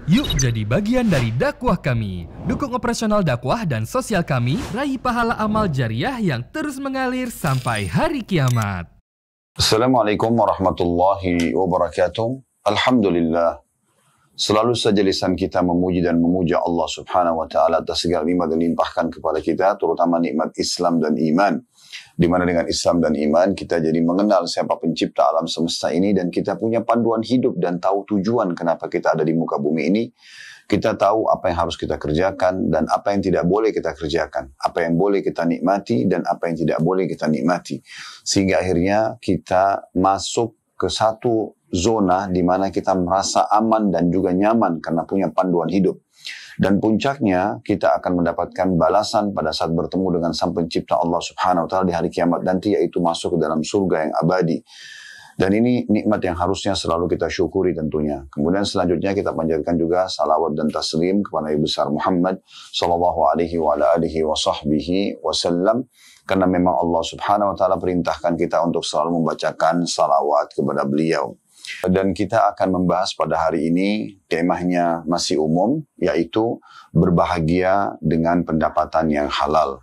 Yuk jadi bagian dari dakwah kami. Dukung operasional dakwah dan sosial kami, raih pahala amal jariah yang terus mengalir sampai hari kiamat. Assalamualaikum warahmatullahi wabarakatuh. Alhamdulillah. Selalu saja lisan kita memuji dan memuja Allah subhanahu wa ta'ala atas segala nikmat yang dilimpahkan kepada kita, terutama nikmat Islam dan iman. Di mana dengan Islam dan iman kita jadi mengenal siapa pencipta alam semesta ini, dan kita punya panduan hidup dan tahu tujuan kenapa kita ada di muka bumi ini. Kita tahu apa yang harus kita kerjakan dan apa yang tidak boleh kita kerjakan, apa yang boleh kita nikmati dan apa yang tidak boleh kita nikmati, sehingga akhirnya kita masuk ke satu zona di mana kita merasa aman dan juga nyaman karena punya panduan hidup. Dan puncaknya kita akan mendapatkan balasan pada saat bertemu dengan Sang Pencipta Allah Subhanahu wa Ta'ala di hari kiamat nanti, yaitu masuk ke dalam surga yang abadi. Dan ini nikmat yang harusnya selalu kita syukuri tentunya. Kemudian selanjutnya kita panjatkan juga salawat dan taslim kepada Nabi besar Muhammad sallallahu alaihi wa alihi wa sahbihi wasallam, karena memang Allah Subhanahu wa Ta'ala perintahkan kita untuk selalu membacakan salawat kepada beliau. Dan kita akan membahas pada hari ini, temanya masih umum, yaitu berbahagia dengan pendapatan yang halal.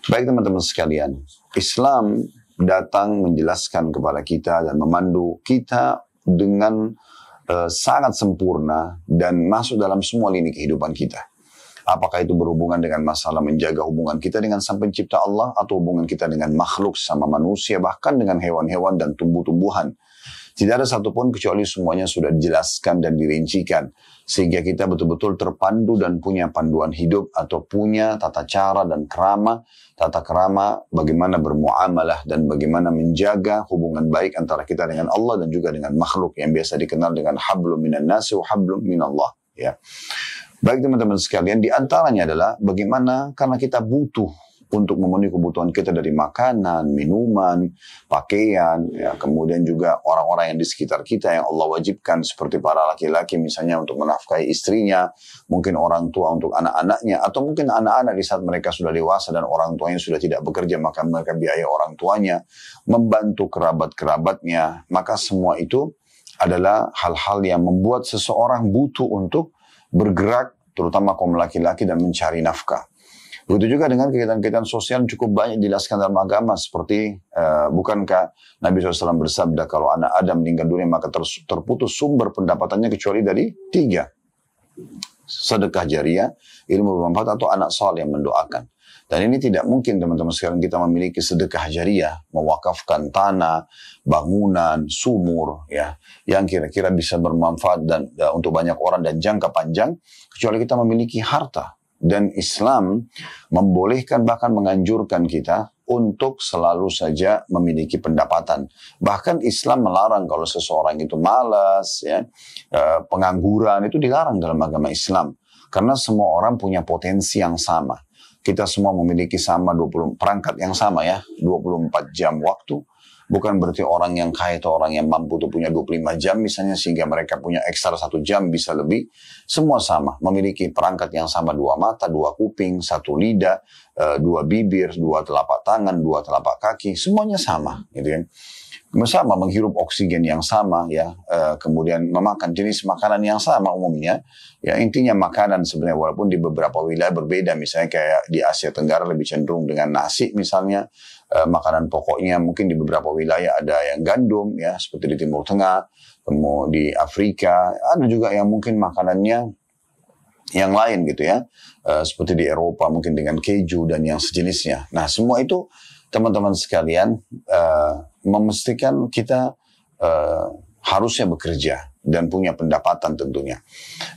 Baik teman-teman sekalian, Islam datang menjelaskan kepada kita dan memandu kita dengan sangat sempurna dan masuk dalam semua lini kehidupan kita. Apakah itu berhubungan dengan masalah menjaga hubungan kita dengan Sang Pencipta Allah, atau hubungan kita dengan makhluk sama manusia, bahkan dengan hewan-hewan dan tumbuh-tumbuhan. Tidak ada satupun kecuali semuanya sudah dijelaskan dan dirincikan, sehingga kita betul-betul terpandu dan punya panduan hidup atau punya tata cara dan tata kerama bagaimana bermuamalah dan bagaimana menjaga hubungan baik antara kita dengan Allah dan juga dengan makhluk yang biasa dikenal dengan hablum minan nasi wa hablum minallah. Ya. Baik teman-teman sekalian, di antaranya adalah bagaimana karena kita butuh untuk memenuhi kebutuhan kita dari makanan, minuman, pakaian, ya, kemudian juga orang-orang yang di sekitar kita yang Allah wajibkan, seperti para laki-laki misalnya untuk menafkahi istrinya, mungkin orang tua untuk anak-anaknya, atau mungkin anak-anak di saat mereka sudah dewasa dan orang tuanya sudah tidak bekerja, maka mereka biaya orang tuanya, membantu kerabat-kerabatnya. Maka semua itu adalah hal-hal yang membuat seseorang butuh untuk bergerak, terutama kaum laki-laki, dan mencari nafkah. Begitu juga dengan kegiatan-kegiatan sosial cukup banyak dijelaskan dalam agama, seperti bukankah Nabi SAW bersabda kalau anak Adam meninggal dunia maka terputus sumber pendapatannya kecuali dari 3: sedekah jariah, ilmu bermanfaat, atau anak saleh yang mendoakan. Dan ini tidak mungkin teman-teman sekalian kita memiliki sedekah jariah, mewakafkan tanah, bangunan, sumur, ya, yang kira-kira bisa bermanfaat dan untuk banyak orang dan jangka panjang, kecuali kita memiliki harta. Dan Islam membolehkan, bahkan menganjurkan kita untuk selalu saja memiliki pendapatan. Bahkan Islam melarang kalau seseorang itu malas, ya, pengangguran, itu dilarang dalam agama Islam. Karena semua orang punya potensi yang sama. Kita semua memiliki sama 20 perangkat yang sama, ya, 24 jam waktu. Bukan berarti orang yang kaya atau orang yang mampu itu punya 25 jam misalnya, sehingga mereka punya ekstra 1 jam bisa lebih. Semua sama, memiliki perangkat yang sama, 2 mata, 2 kuping, 1 lidah, 2 bibir, 2 telapak tangan, 2 telapak kaki, semuanya sama, gitu kan. Sama menghirup oksigen yang sama, ya, kemudian memakan jenis makanan yang sama umumnya, ya, intinya makanan sebenarnya walaupun di beberapa wilayah berbeda, misalnya kayak di Asia Tenggara lebih cenderung dengan nasi misalnya, makanan pokoknya mungkin di beberapa wilayah ada yang gandum, ya, seperti di Timur Tengah, kemudian di Afrika ada juga yang mungkin makanannya yang lain gitu, ya, seperti di Eropa mungkin dengan keju dan yang sejenisnya. Nah semua itu teman-teman sekalian memastikan kita harusnya bekerja dan punya pendapatan tentunya.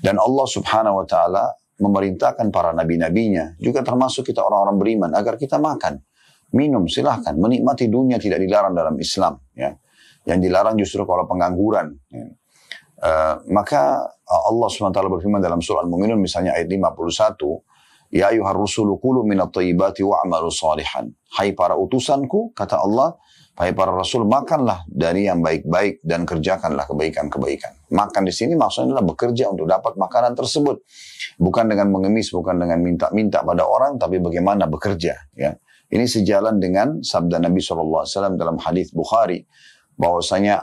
Dan Allah Subhanahu wa Ta'ala memerintahkan para nabi-nabinya, juga termasuk kita orang-orang beriman, agar kita makan, minum, silahkan, menikmati dunia tidak dilarang dalam Islam, ya. Yang dilarang justru kalau pengangguran, ya. Maka Allah SWT berfirman dalam surah Al-Mu'minun misalnya ayat 51, Ya ayuhar rusulu kulu minat tayyibati wa'amalu salihan. Hai para utusanku, kata Allah, hai para rasul, makanlah dari yang baik-baik dan kerjakanlah kebaikan-kebaikan. Makan di sini maksudnya adalah bekerja untuk dapat makanan tersebut. Bukan dengan mengemis, bukan dengan minta-minta pada orang, tapi bagaimana bekerja, ya. Ini sejalan dengan sabda Nabi SAW dalam hadis Bukhari, bahwasanya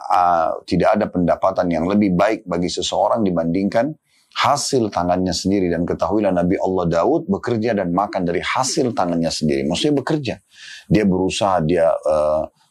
tidak ada pendapatan yang lebih baik bagi seseorang dibandingkan hasil tangannya sendiri. Dan ketahuilah Nabi Allah Daud bekerja dan makan dari hasil tangannya sendiri. Maksudnya bekerja. Dia berusaha, dia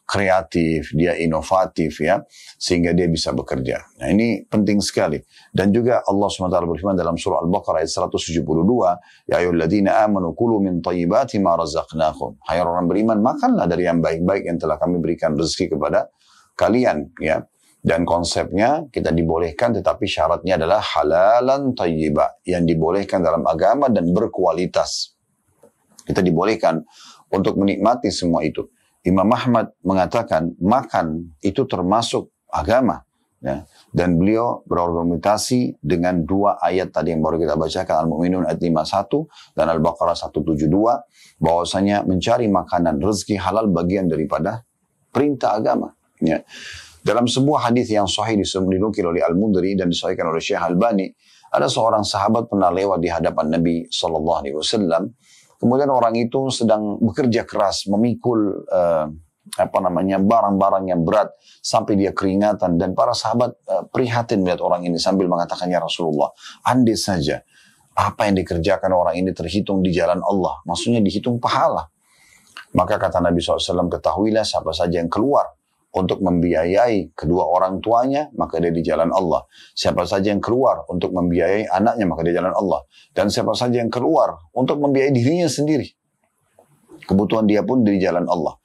kreatif, dia inovatif ya, sehingga dia bisa bekerja. Nah ini penting sekali. Dan juga Allah SWT berfirman dalam surah Al-Baqarah ayat 172, Ya ayyuhalladzina amanu kulu min thayyibati ma razaqnakum. Hai orang beriman, makanlah dari yang baik-baik yang telah kami berikan rezeki kepada kalian ya. Dan konsepnya kita dibolehkan, tetapi syaratnya adalah halalan thayyiba, yang dibolehkan dalam agama dan berkualitas. Kita dibolehkan untuk menikmati semua itu. Imam Ahmad mengatakan makan itu termasuk agama. Ya. Dan beliau berargumentasi dengan dua ayat tadi yang baru kita bacakan, Al-Mu'minun ayat 51 dan Al-Baqarah 172, bahwasanya mencari makanan rezeki halal bagian daripada perintah agama. Ya. Dalam sebuah hadis yang sahih dinukil oleh Al-Mundhiri dan disahihkan oleh Syekh Albani, ada seorang sahabat pernah lewat di hadapan Nabi SAW. Kemudian orang itu sedang bekerja keras, memikul barang-barang yang berat sampai dia keringatan, dan para sahabat prihatin melihat orang ini sambil mengatakan, ya Rasulullah, andai saja apa yang dikerjakan orang ini terhitung di jalan Allah, maksudnya dihitung pahala. Maka kata Nabi SAW, ketahuilah siapa saja yang keluar untuk membiayai kedua orang tuanya, maka dia di jalan Allah. Siapa saja yang keluar untuk membiayai anaknya, maka dia di jalan Allah. Dan siapa saja yang keluar untuk membiayai dirinya sendiri, kebutuhan dia pun di jalan Allah.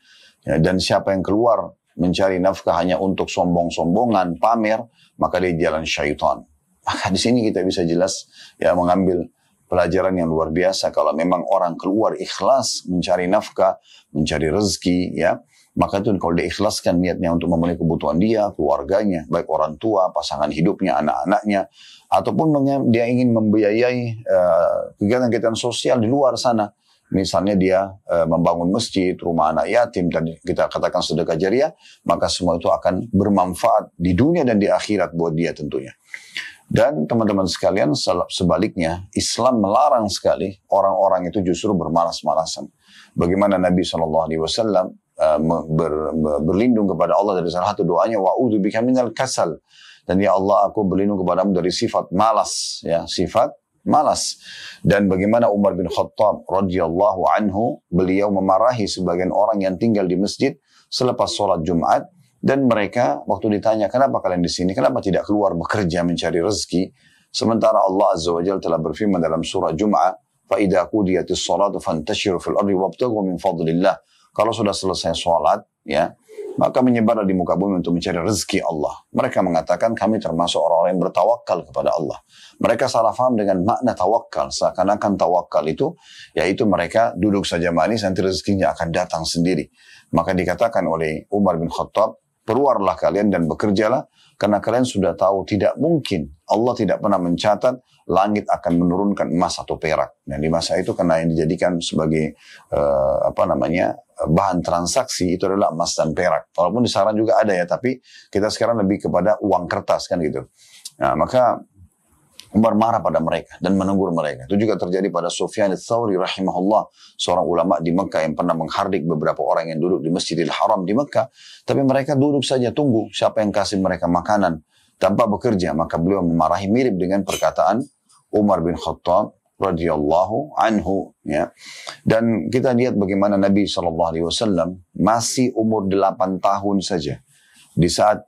Ya, dan siapa yang keluar mencari nafkah hanya untuk sombong-sombongan, pamer, maka dia di jalan syaitan. Maka di sini kita bisa jelas ya mengambil pelajaran yang luar biasa. Kalau memang orang keluar ikhlas mencari nafkah, mencari rezeki, ya, maka itu kalau dia ikhlaskan niatnya untuk memenuhi kebutuhan dia, keluarganya, baik orang tua, pasangan hidupnya, anak-anaknya, ataupun dia ingin membiayai kegiatan-kegiatan sosial di luar sana. Misalnya dia membangun masjid, rumah anak yatim, dan kita katakan sedekah jariah, maka semua itu akan bermanfaat di dunia dan di akhirat buat dia tentunya. Dan teman-teman sekalian, sebaliknya, Islam melarang sekali orang-orang itu justru bermalas-malasan. Bagaimana Nabi SAW berlindung kepada Allah dari salah satu doanya, wa'udzubika minal kasal, dan ya Allah, aku berlindung kepadamu dari sifat malas, ya, sifat malas. Dan bagaimana Umar bin Khattab radhiyallahu anhu, beliau memarahi sebagian orang yang tinggal di masjid selepas sholat Jumat, dan mereka waktu ditanya, kenapa kalian di sini, kenapa tidak keluar bekerja mencari rezeki, sementara Allah Azza wa Jalla telah berfirman dalam surah Jum'ah, فَإِذَا قُضِيَتِ الصَّلَاةُ فَانْتَشِرُوا فِي الْأَرْضِ وَابْتَغُوا مِنْ فَضْلِ اللَّهِ. Kalau sudah selesai sholat, ya, maka menyebarlah di muka bumi untuk mencari rezeki Allah. Mereka mengatakan kami termasuk orang-orang yang bertawakal kepada Allah. Mereka salah faham dengan makna tawakal. Seakan-akan tawakal itu, yaitu mereka duduk saja manis, nanti rezekinya akan datang sendiri. Maka dikatakan oleh Umar bin Khattab, keluarlah kalian dan bekerjalah, karena kalian sudah tahu tidak mungkin, Allah tidak pernah mencatat langit akan menurunkan emas atau perak. Dan di masa itu karena yang dijadikan sebagai bahan transaksi itu adalah emas dan perak. Walaupun di saran juga ada ya, tapi kita sekarang lebih kepada uang kertas kan gitu. Nah, maka Umar marah pada mereka dan menegur mereka. Itu juga terjadi pada Sufyan ats-Tsauri rahimahullah, seorang ulama di Mekah yang pernah menghardik beberapa orang yang duduk di Masjidil Haram di Mekah. Tapi mereka duduk saja tunggu siapa yang kasih mereka makanan tanpa bekerja. Maka beliau memarahi mirip dengan perkataan Umar bin Khattab radhiyallahu anhu, ya. Dan kita lihat bagaimana Nabi SAW masih umur 8 tahun saja. Di saat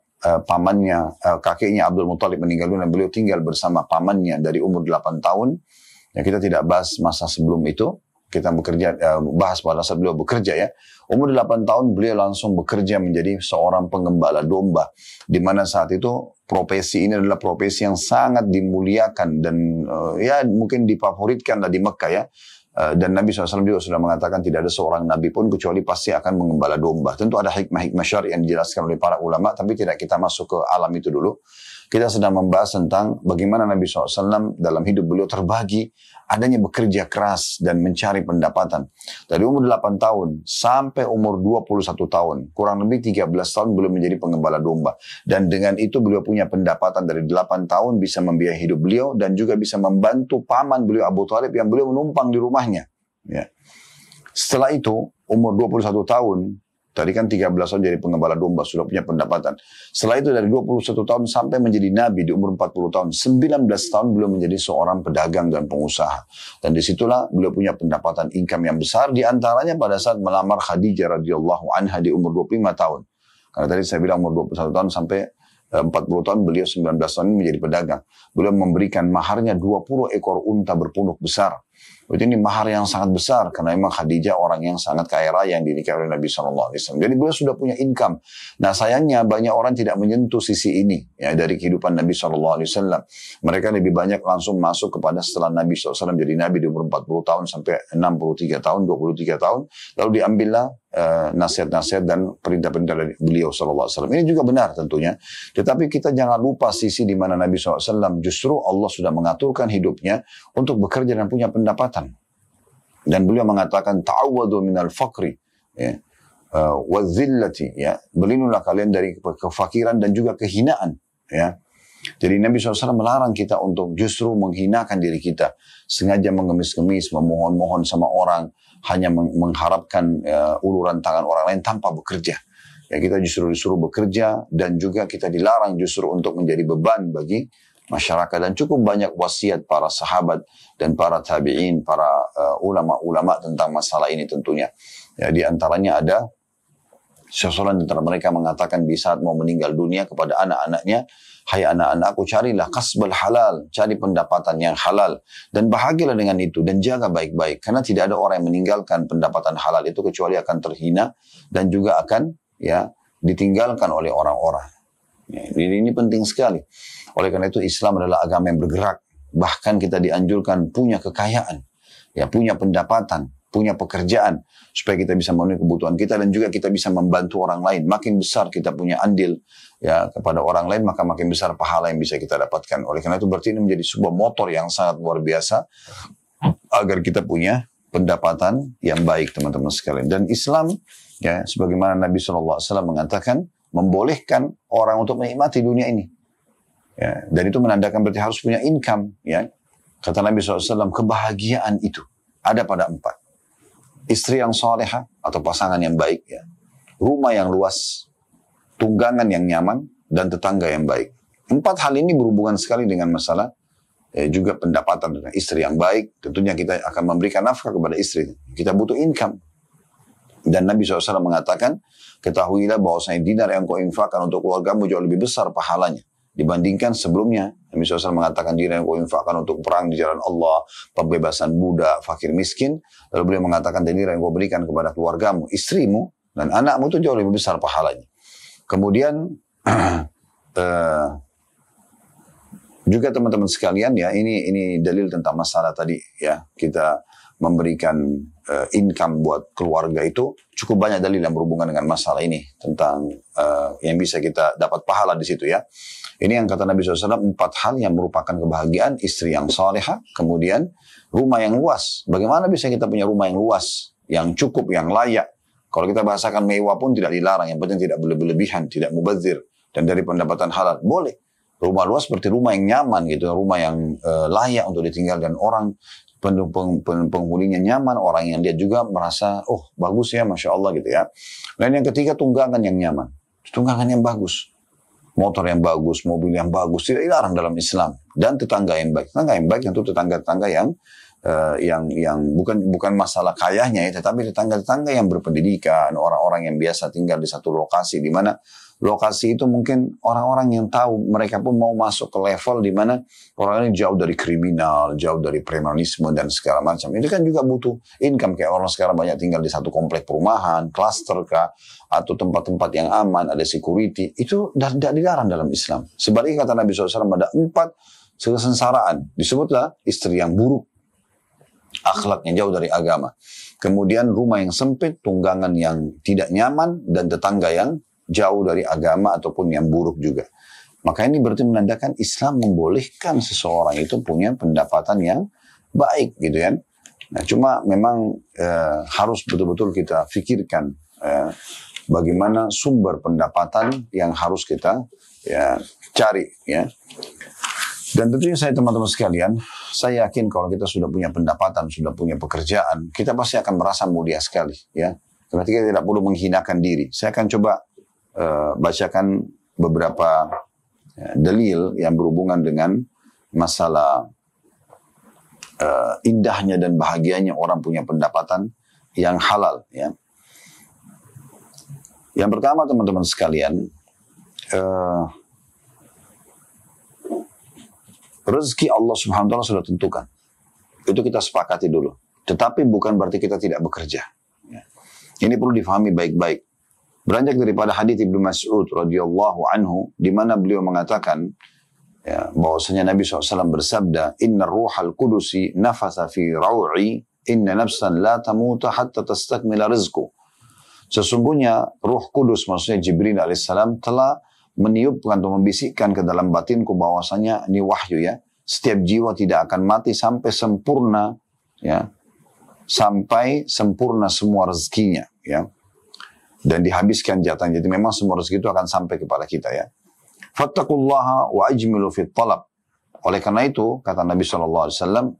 kakeknya Abdul Muthalib meninggal dunia, beliau tinggal bersama pamannya dari umur 8 tahun. Ya, kita tidak bahas masa sebelum itu. Kita bahas pada saat beliau bekerja ya. Umur 8 tahun beliau langsung bekerja menjadi seorang penggembala domba. Di mana saat itu profesi ini adalah profesi yang sangat dimuliakan dan ya mungkin difavoritkan di Mekah ya. Dan Nabi SAW juga sudah mengatakan tidak ada seorang Nabi pun kecuali pasti akan menggembala domba. Tentu ada hikmah-hikmah syar'i yang dijelaskan oleh para ulama, tapi tidak kita masuk ke alam itu dulu. Kita sedang membahas tentang bagaimana Nabi SAW dalam hidup beliau terbagi adanya bekerja keras dan mencari pendapatan. Dari umur 8 tahun sampai umur 21 tahun, kurang lebih 13 tahun beliau menjadi penggembala domba. Dan dengan itu beliau punya pendapatan dari 8 tahun bisa membiayai hidup beliau dan juga bisa membantu paman beliau Abu Thalib yang beliau menumpang di rumahnya. Ya. Setelah itu, umur 21 tahun, Tadi kan 13 tahun jadi pengembala domba, sudah punya pendapatan. Setelah itu dari 21 tahun sampai menjadi nabi di umur 40 tahun. 19 tahun beliau menjadi seorang pedagang dan pengusaha. Dan disitulah beliau punya pendapatan income yang besar. Di antaranya pada saat melamar Khadijah radhiyallahu anha di umur 25 tahun. Karena tadi saya bilang umur 21 tahun sampai 40 tahun, beliau 19 tahun menjadi pedagang. Beliau memberikan maharnya 20 ekor unta berpunuk besar. Ini mahar yang sangat besar karena memang Khadijah orang yang sangat kaya raya yang dinikahi oleh Nabi SAW. Jadi beliau sudah punya income. Nah sayangnya banyak orang tidak menyentuh sisi ini ya dari kehidupan Nabi SAW. Mereka lebih banyak langsung masuk kepada setelah Nabi SAW jadi Nabi di umur 40 tahun sampai 63 tahun, 23 tahun. Lalu diambillah nasihat-nasihat dan perintah-perintah dari beliau SAW. Ini juga benar tentunya. Tetapi kita jangan lupa sisi di mana Nabi SAW justru Allah sudah mengaturkan hidupnya untuk bekerja dan punya pendapatan. Dan beliau mengatakan ta'awwadu minal faqri ya, wa dhillati ya, berlindunglah kalian dari kefakiran dan juga kehinaan ya. Jadi Nabi SAW melarang kita untuk justru menghinakan diri kita, sengaja mengemis-kemis, memohon-mohon sama orang, hanya mengharapkan uluran tangan orang lain tanpa bekerja. Ya, kita justru disuruh bekerja dan juga kita dilarang justru untuk menjadi beban bagi masyarakat. Dan cukup banyak wasiat para sahabat dan para tabi'in, para ulama-ulama tentang masalah ini tentunya. Ya, di antaranya ada seseorang di antara mereka mengatakan di saat mau meninggal dunia kepada anak-anaknya, hai anak-anakku, carilah kasbal halal, cari pendapatan yang halal. Dan bahagialah dengan itu dan jaga baik-baik. Karena tidak ada orang yang meninggalkan pendapatan halal itu kecuali akan terhina dan juga akan ya ditinggalkan oleh orang-orang. Ya, ini penting sekali. Oleh karena itu Islam adalah agama yang bergerak. Bahkan kita dianjurkan punya kekayaan, ya punya pendapatan, punya pekerjaan supaya kita bisa memenuhi kebutuhan kita dan juga kita bisa membantu orang lain. Makin besar kita punya andil ya kepada orang lain, maka makin besar pahala yang bisa kita dapatkan. Oleh karena itu berarti ini menjadi sebuah motor yang sangat luar biasa agar kita punya pendapatan yang baik, teman-teman sekalian. Dan Islam ya sebagaimana Nabi SAW mengatakan membolehkan orang untuk menikmati dunia ini. Ya, dan itu menandakan berarti harus punya income. Ya. Kata Nabi SAW, kebahagiaan itu ada pada 4. Istri yang salehah atau pasangan yang baik. Ya. Rumah yang luas, tunggangan yang nyaman, dan tetangga yang baik. 4 hal ini berhubungan sekali dengan masalah juga pendapatan dengan istri yang baik. Tentunya kita akan memberikan nafkah kepada istri. Kita butuh income. Dan Nabi SAW mengatakan, ketahuilah bahwasanya dinar yang kau infakkan untuk keluargamu jauh lebih besar pahalanya dibandingkan sebelumnya. Nabi SAW mengatakan dinar yang kau infakkan untuk perang di jalan Allah, pembebasan budak, fakir miskin. Lalu beliau mengatakan dinar yang kau berikan kepada keluargamu, istrimu, dan anakmu itu jauh lebih besar pahalanya. Kemudian juga teman-teman sekalian ya, ini dalil tentang masalah tadi ya, kita memberikan income buat keluarga itu cukup banyak dalil yang berhubungan dengan masalah ini tentang yang bisa kita dapat pahala di situ ya. Ini yang kata Nabi SAW 4 hal yang merupakan kebahagiaan, istri yang salehah, kemudian rumah yang luas. Bagaimana bisa kita punya rumah yang luas, yang cukup, yang layak? Kalau kita bahasakan mewah pun tidak dilarang, yang penting tidak berlebihan, tidak mubazir, dan dari pendapatan halal boleh. Rumah luas seperti rumah yang nyaman gitu, rumah yang layak untuk ditinggal dan orang penghuninya nyaman, orang yang lihat juga merasa oh bagus ya, Masya Allah gitu ya. Dan yang ketiga tunggangan yang nyaman, tunggangan yang bagus, motor yang bagus, mobil yang bagus, tidak dilarang dalam Islam. Dan tetangga yang baik, tentu tetangga-tetangga yang bukan masalah kayanya ya, tetapi tetangga-tetangga yang berpendidikan, orang-orang yang biasa tinggal di satu lokasi di mana lokasi itu mungkin orang-orang yang tahu, mereka pun mau masuk ke level di mana orang ini jauh dari kriminal, jauh dari premanisme dan segala macam. Itu kan juga butuh income, kayak orang sekarang banyak tinggal di satu komplek perumahan, klaster kah, atau tempat-tempat yang aman, ada security. Itu tidak dilarang dalam Islam. Sebaliknya kata Nabi SAW ada 4 kesengsaraan. Disebutlah istri yang buruk, akhlaknya jauh dari agama. Kemudian rumah yang sempit, tunggangan yang tidak nyaman, dan tetangga yang jauh dari agama ataupun yang buruk juga. Maka ini berarti menandakan Islam membolehkan seseorang itu punya pendapatan yang baik gitu kan. Nah, cuma memang harus betul-betul kita pikirkan bagaimana sumber pendapatan yang harus kita cari ya. Dan tentunya saya teman-teman sekalian, saya yakin kalau kita sudah punya pendapatan, sudah punya pekerjaan, kita pasti akan merasa mulia sekali ya. Karena kita tidak perlu menghinakan diri. Saya akan coba bacakan beberapa dalil yang berhubungan dengan masalah indahnya dan bahagianya orang punya pendapatan yang halal. Ya. Yang pertama teman-teman sekalian, rezeki Allah Subhanahu wa taala sudah tentukan. Itu kita sepakati dulu. Tetapi bukan berarti kita tidak bekerja. Ya. Ini perlu difahami baik-baik. Beranjak daripada hadits Ibnu Mas'ud radhiyallahu anhu, di mana beliau mengatakan, ya, bahwasanya Nabi SAW bersabda, Inna ruhal kudusi nafasa fi raw'i, inna nafsan la tamuta hatta tastakmila rizku. Sesungguhnya ruh kudus, maksudnya Jibril alaihissalam, telah meniupkan atau membisikkan ke dalam batinku bahwasanya ini wahyu ya, setiap jiwa tidak akan mati sampai sempurna, ya, sampai sempurna semua rezekinya, ya, dan dihabiskan jatahnya. Jadi memang semua rezeki itu akan sampai kepada kita, ya. Fattaqullaha wa ajmilu fit talab. Oleh karena itu kata Nabi SAW,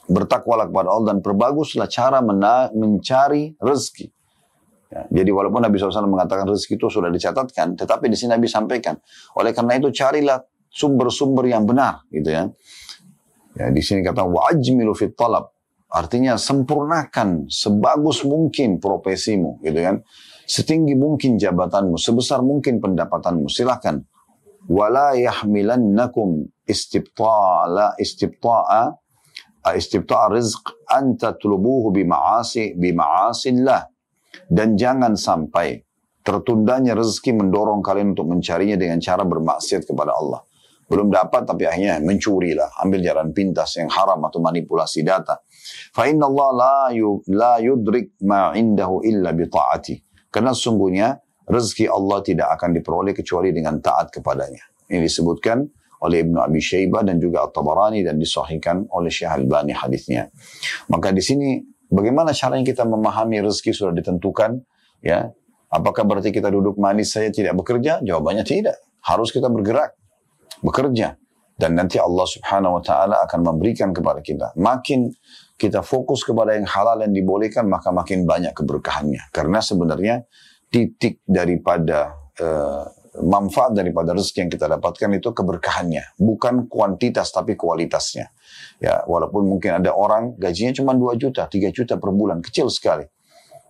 bertakwalah kepada Allah dan perbaguslah cara mencari rezeki. Ya, jadi walaupun Nabi SAW mengatakan rezeki itu sudah dicatatkan, tetapi di sini Nabi sampaikan, oleh karena itu carilah sumber-sumber yang benar, gitu ya. Ya, di sini kata wa ajmilu fit talab. Artinya sempurnakan sebagus mungkin profesimu, gitu kan. Setinggi mungkin jabatanmu, sebesar mungkin pendapatanmu. Silakan. Wala yahmilannakum istibta'a rizq anta tulubuhu bima'asillah. Dan jangan sampai tertundanya rezeki mendorong kalian untuk mencarinya dengan cara bermaksiat kepada Allah. Belum dapat tapi akhirnya mencuri lah, ambil jalan pintas yang haram atau manipulasi data. Fa inna Allah la yudrik ma indahu illa bi ta'ati. Karena sesungguhnya rezeki Allah tidak akan diperoleh kecuali dengan taat kepadanya. Ini disebutkan oleh Ibnu Abi Syaibah dan juga At-Tabarani dan disahihkan oleh Syekh Albani hadisnya. Maka di sini bagaimana caranya kita memahami rezeki sudah ditentukan, ya? Apakah berarti kita duduk manis saja tidak bekerja? Jawabannya tidak. Harus kita bergerak, bekerja. Dan nanti Allah Subhanahu wa taala akan memberikan kepada kita. Makin kita fokus kepada yang halal yang dibolehkan, maka makin banyak keberkahannya. Karena sebenarnya titik daripada manfaat daripada rezeki yang kita dapatkan itu keberkahannya. Bukan kuantitas tapi kualitasnya. Ya, walaupun mungkin ada orang gajinya cuma 2 juta, 3 juta per bulan, kecil sekali.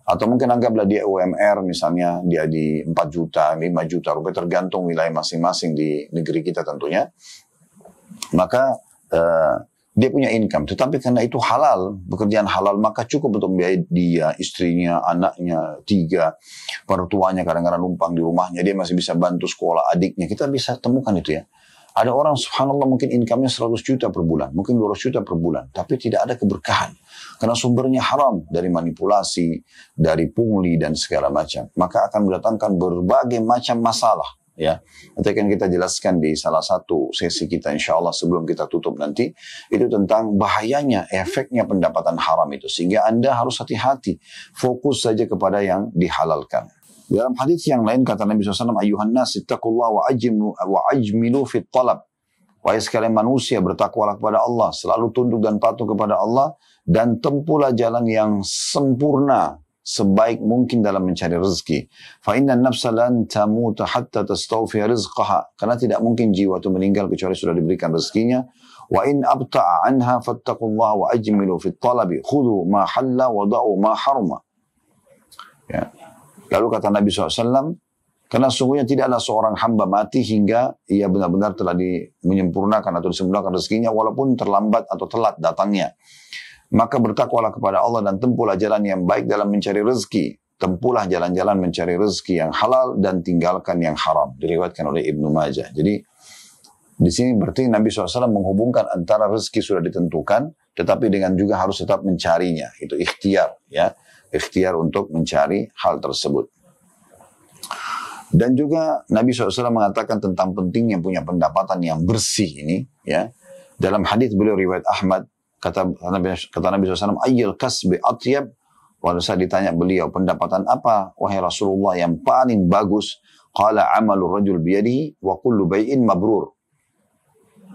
Atau mungkin anggaplah dia UMR misalnya, dia di 4 juta, 5 juta rupiah, tergantung wilayah masing-masing di negeri kita tentunya. Maka dia punya income, tetapi karena itu halal, pekerjaan halal, maka cukup untuk membiayai dia, istrinya, anaknya, 3, pertuanya kadang-kadang numpang di rumahnya, dia masih bisa bantu sekolah adiknya. Kita bisa temukan itu ya. Ada orang subhanallah mungkin income-nya 100 juta per bulan, mungkin 200 juta per bulan, tapi tidak ada keberkahan. Karena sumbernya haram, dari manipulasi, dari pungli dan segala macam. Maka akan mendatangkan berbagai macam masalah. Ya, nanti akan kita jelaskan di salah satu sesi kita insya Allah sebelum kita tutup nanti, itu tentang bahayanya, efeknya pendapatan haram itu. Sehingga Anda harus hati-hati, fokus saja kepada yang dihalalkan. Dalam hadis yang lain kata Nabi SAW, Ayuhan nas ittaqullah wa ajmilu fit talab. Wahai sekalian manusia, bertakwalah kepada Allah, selalu tunduk dan patuh kepada Allah, dan tempuhlah jalan yang sempurna sebaik mungkin dalam mencari rezeki. Fa inna an-nafsa lan tamuta hatta tastawfi rizqaha. Karena tidak mungkin jiwa itu meninggal kecuali sudah diberikan rezekinya. Wa in abta'a anha fattaqullaha wa ajmilu fit talabi. Khudhu ma halla wa da'u ma haruma. Ya. Lalu kata Nabi SAW, karena sungguhnya tidaklah seorang hamba mati hingga ia benar-benar telah menyempurnakan atau disempurnakan rezekinya walaupun terlambat atau telat datangnya. Maka bertakwalah kepada Allah dan tempuhlah jalan yang baik dalam mencari rezeki. Tempuhlah jalan-jalan mencari rezeki yang halal dan tinggalkan yang haram. Diriwayatkan oleh Ibnu Majah. Jadi di sini berarti Nabi SAW menghubungkan antara rezeki sudah ditentukan, tetapi dengan juga harus tetap mencarinya. Itu ikhtiar, ya, ikhtiar untuk mencari hal tersebut. Dan juga Nabi SAW mengatakan tentang pentingnya punya pendapatan yang bersih ini, ya. Dalam hadis beliau riwayat Ahmad, kata Nabi SAW, ayyul kasbi atyab. Waktu saya ditanya beliau, pendapatan apa wahai Rasulullah yang paling bagus? Qala amalur rajul biyadihi wa kullu bay'in mabrur.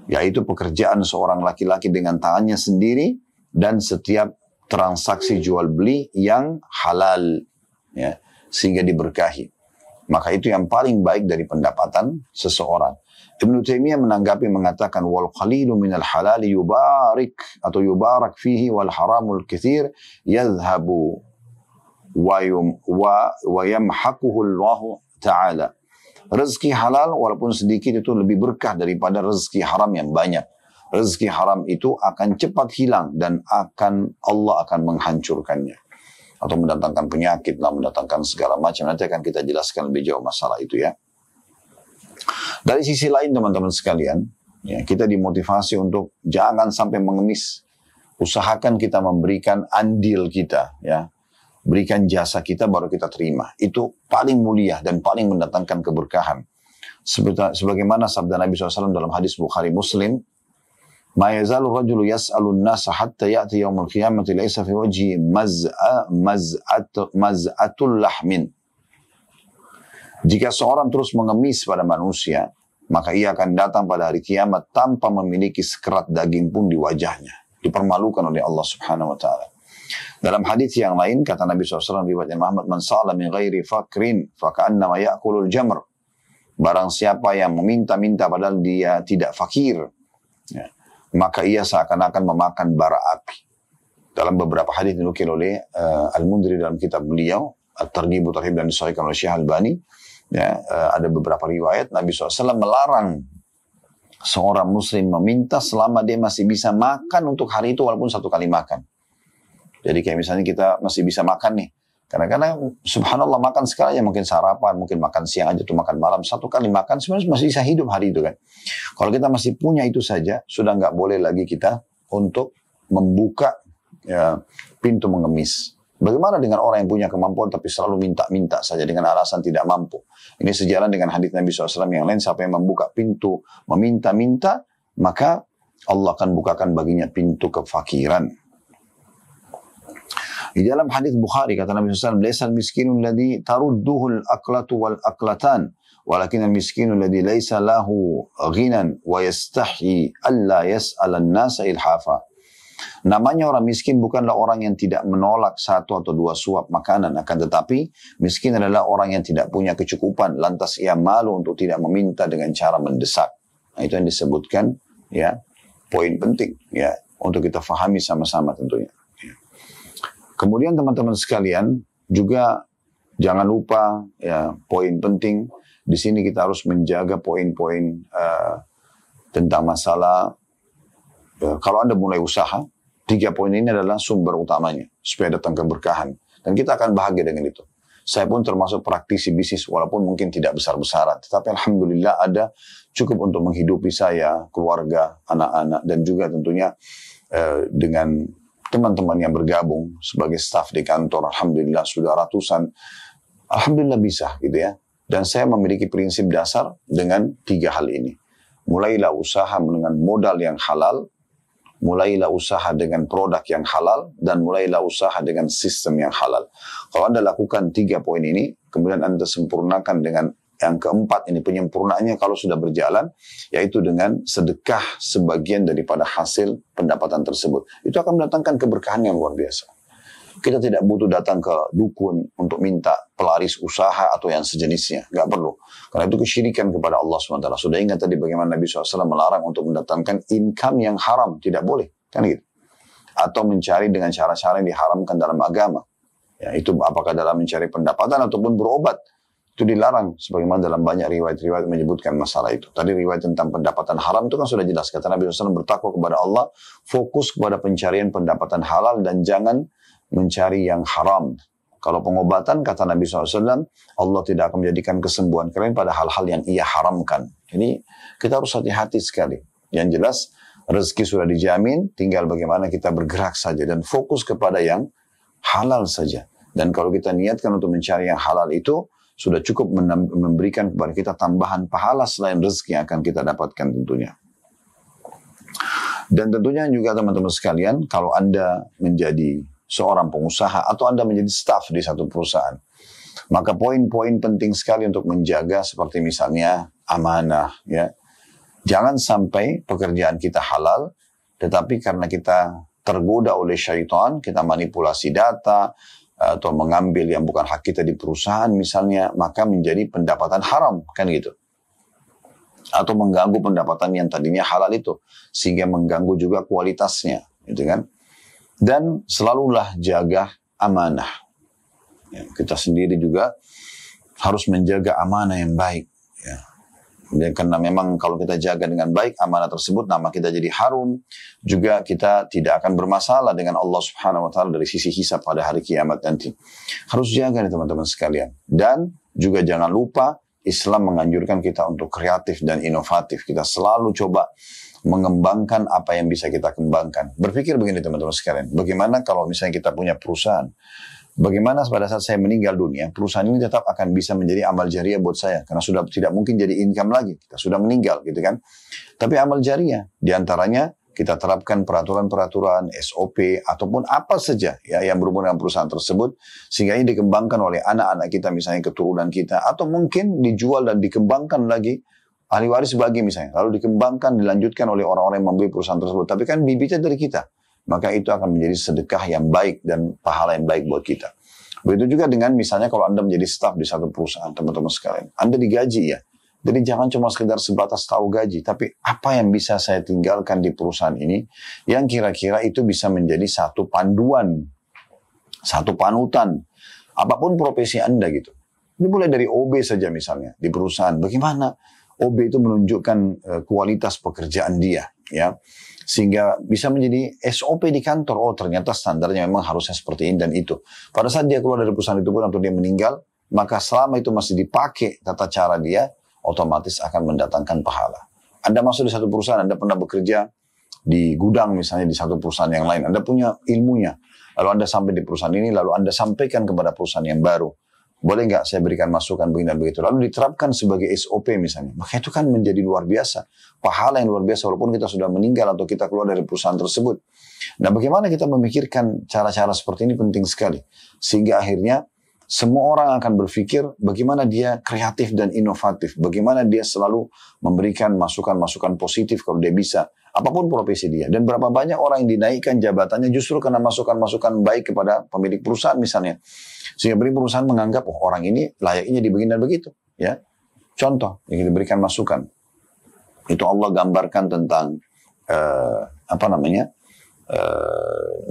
Yaitu pekerjaan seorang laki-laki dengan tangannya sendiri dan setiap transaksi jual beli yang halal. ya, sehingga diberkahi. Maka itu yang paling baik dari pendapatan seseorang. Ibnu Taimiyah menanggapi mengatakan wal qalilu minal halali yubarik atau yubarak fihi wal haramul katsir yadhhabu wa yamhaquhu Allah Ta'ala. Rezeki halal walaupun sedikit itu lebih berkah daripada rezeki haram yang banyak. Rezeki haram itu akan cepat hilang dan Allah akan menghancurkannya. Atau mendatangkan penyakit, mendatangkan segala macam. Nanti akan kita jelaskan lebih jauh masalah itu ya. Dari sisi lain teman-teman sekalian, ya, kita dimotivasi untuk jangan sampai mengemis. Usahakan kita memberikan andil kita, ya, berikan jasa kita baru kita terima. Itu paling mulia dan paling mendatangkan keberkahan. Sebagaimana sabda Nabi SAW dalam hadis Bukhari Muslim, ma yazalu rajulu yas'alun nasa hatta ya'ti yaumul qiyamati laysa fi wajhi maz'atul lahmin. Jika seorang terus mengemis pada manusia, maka ia akan datang pada hari kiamat tanpa memiliki sekerat daging pun di wajahnya. Dipermalukan oleh Allah Subhanahu wa taala. Dalam hadis yang lain kata Nabi SAW riwayat Muhammad, man sa'ala min ghairi fakrin faka'annama ya'kulul jamr. Barang siapa yang meminta-minta padahal dia tidak fakir, ya, maka ia seakan-akan memakan bara api. Dalam beberapa hadis dinukil oleh Al-Mundhiri dalam kitab beliau, At-Targhib wa Tarhib, dan disahihkan oleh Syekh Albani, ya, ada beberapa riwayat Nabi SAW melarang seorang muslim meminta selama dia masih bisa makan untuk hari itu walaupun satu kali makan. Jadi kayak misalnya kita masih bisa makan nih. Kadang-kadang subhanallah makan sekali ya, mungkin sarapan, mungkin makan siang aja, tuh makan malam, satu kali makan sebenarnya masih bisa hidup hari itu kan. Kalau kita masih punya itu saja, sudah nggak boleh lagi kita untuk membuka, ya, pintu mengemis. Bagaimana dengan orang yang punya kemampuan tapi selalu minta-minta saja dengan alasan tidak mampu? Ini sejalan dengan hadis Nabi SAW yang lain, siapa yang membuka pintu meminta-minta, maka Allah akan bukakan baginya pintu kefakiran. Di dalam hadis Bukhari kata Nabi SAW, "Laisal miskinu alladhi tarudduhu al-aqlatu wal aqlatan, walakin al-miskinu alladhi laisa lahu ghinan wa yastahyi alla yas'ala an-nasa ilhafa." Namanya orang miskin bukanlah orang yang tidak menolak satu atau dua suap makanan, akan tetapi miskin adalah orang yang tidak punya kecukupan, lantas ia malu untuk tidak meminta dengan cara mendesak. Nah, itu yang disebutkan, ya, poin penting, ya, untuk kita fahami sama-sama tentunya. Kemudian teman-teman sekalian juga jangan lupa, ya, poin penting di sini kita harus menjaga poin-poin tentang masalah, kalau Anda mulai usaha, 3 poin ini adalah sumber utamanya supaya datang keberkahan dan kita akan bahagia dengan itu. Saya pun termasuk praktisi bisnis walaupun mungkin tidak besar-besaran, tetapi alhamdulillah ada cukup untuk menghidupi saya, keluarga, anak-anak, dan juga tentunya dengan teman-teman yang bergabung sebagai staf di kantor, alhamdulillah sudah ratusan, alhamdulillah bisa gitu ya. Dan saya memiliki prinsip dasar dengan 3 hal ini. Mulailah usaha dengan modal yang halal, mulailah usaha dengan produk yang halal, dan mulailah usaha dengan sistem yang halal. Kalau Anda lakukan 3 poin ini, kemudian Anda sempurnakan dengan yang keempat ini, penyempurnaannya kalau sudah berjalan, yaitu dengan sedekah sebagian daripada hasil pendapatan tersebut. Itu akan mendatangkan keberkahan yang luar biasa. Kita tidak butuh datang ke dukun untuk minta pelaris usaha atau yang sejenisnya. Nggak perlu. Karena itu kesyirikan kepada Allah SWT. Sudah ingat tadi bagaimana Nabi SAW melarang untuk mendatangkan income yang haram. Tidak boleh. Kan gitu. Atau mencari dengan cara-cara yang diharamkan dalam agama. Ya, itu apakah dalam mencari pendapatan ataupun berobat. Itu dilarang, sebagaimana dalam banyak riwayat-riwayat menyebutkan masalah itu. Tadi riwayat tentang pendapatan haram itu kan sudah jelas. Kata Nabi SAW, bertakwa kepada Allah, fokus kepada pencarian pendapatan halal dan jangan mencari yang haram. Kalau pengobatan, kata Nabi SAW, Allah tidak akan menjadikan kesembuhan kalian pada hal-hal yang ia haramkan. Jadi kita harus hati-hati sekali. Yang jelas, rezeki sudah dijamin, tinggal bagaimana kita bergerak saja dan fokus kepada yang halal saja. Dan kalau kita niatkan untuk mencari yang halal itu, sudah cukup memberikan kepada kita tambahan pahala selain rezeki yang akan kita dapatkan tentunya. Dan tentunya juga teman-teman sekalian, kalau Anda menjadi seorang pengusaha atau Anda menjadi staf di satu perusahaan, maka poin-poin penting sekali untuk menjaga seperti misalnya amanah, ya. Jangan sampai pekerjaan kita halal, tetapi karena kita tergoda oleh syaitan, kita manipulasi data, atau mengambil yang bukan hak kita di perusahaan misalnya, maka menjadi pendapatan haram, kan gitu. Atau mengganggu pendapatan yang tadinya halal itu, sehingga mengganggu juga kualitasnya, gitu kan. Dan selalulah jaga amanah. Ya, kita sendiri juga harus menjaga amanah yang baik. Ya. Dan karena memang kalau kita jaga dengan baik amanah tersebut, nama kita jadi harum. Juga kita tidak akan bermasalah dengan Allah Subhanahu Wa Taala dari sisi hisab pada hari kiamat nanti. Harus jaga nih teman-teman sekalian. Dan juga jangan lupa Islam menganjurkan kita untuk kreatif dan inovatif. Kita selalu coba mengembangkan apa yang bisa kita kembangkan. Berpikir begini teman-teman sekalian. Bagaimana kalau misalnya kita punya perusahaan? Bagaimana pada saat saya meninggal dunia, perusahaan ini tetap akan bisa menjadi amal jariah buat saya. Karena sudah tidak mungkin jadi income lagi. Kita sudah meninggal gitu kan. Tapi amal jariah, diantaranya kita terapkan peraturan-peraturan, SOP, ataupun apa saja ya yang berhubungan dengan perusahaan tersebut. Sehingga ini dikembangkan oleh anak-anak kita, misalnya keturunan kita. Atau mungkin dijual dan dikembangkan lagi, ahli waris bagi misalnya. Lalu dikembangkan, dilanjutkan oleh orang-orang yang membeli perusahaan tersebut. Tapi kan bibitnya dari kita. Maka itu akan menjadi sedekah yang baik dan pahala yang baik buat kita. Begitu juga dengan misalnya kalau Anda menjadi staf di satu perusahaan, teman-teman sekalian. Anda digaji ya. Jadi jangan cuma sekedar sebatas tahu gaji. Tapi apa yang bisa saya tinggalkan di perusahaan ini yang kira-kira itu bisa menjadi satu panduan, satu panutan. Apapun profesi Anda gitu. Ini mulai dari OB saja misalnya di perusahaan. Bagaimana OB itu menunjukkan kualitas pekerjaan dia. Ya. Sehingga bisa menjadi SOP di kantor. Oh ternyata standarnya memang harusnya seperti ini dan itu. Pada saat dia keluar dari perusahaan itu pun atau dia meninggal, maka selama itu masih dipakai tata cara dia, otomatis akan mendatangkan pahala. Anda masuk di satu perusahaan, Anda pernah bekerja di gudang misalnya di satu perusahaan yang lain. Anda punya ilmunya. Lalu Anda sampai di perusahaan ini, lalu Anda sampaikan kepada perusahaan yang baru. Boleh nggak saya berikan masukan begini dan begitu. Lalu diterapkan sebagai SOP misalnya. Maka itu kan menjadi luar biasa. Pahala yang luar biasa walaupun kita sudah meninggal atau kita keluar dari perusahaan tersebut. Nah bagaimana kita memikirkan cara-cara seperti ini penting sekali. Sehingga akhirnya semua orang akan berpikir bagaimana dia kreatif dan inovatif. Bagaimana dia selalu memberikan masukan-masukan positif kalau dia bisa. Apapun profesi dia. Dan berapa banyak orang yang dinaikkan jabatannya justru karena masukan-masukan baik kepada pemilik perusahaan misalnya. Sehingga pemilik perusahaan menganggap, oh orang ini layaknya dibegini dan begitu. Ya. Contoh, yang diberikan masukan. Itu Allah gambarkan tentang,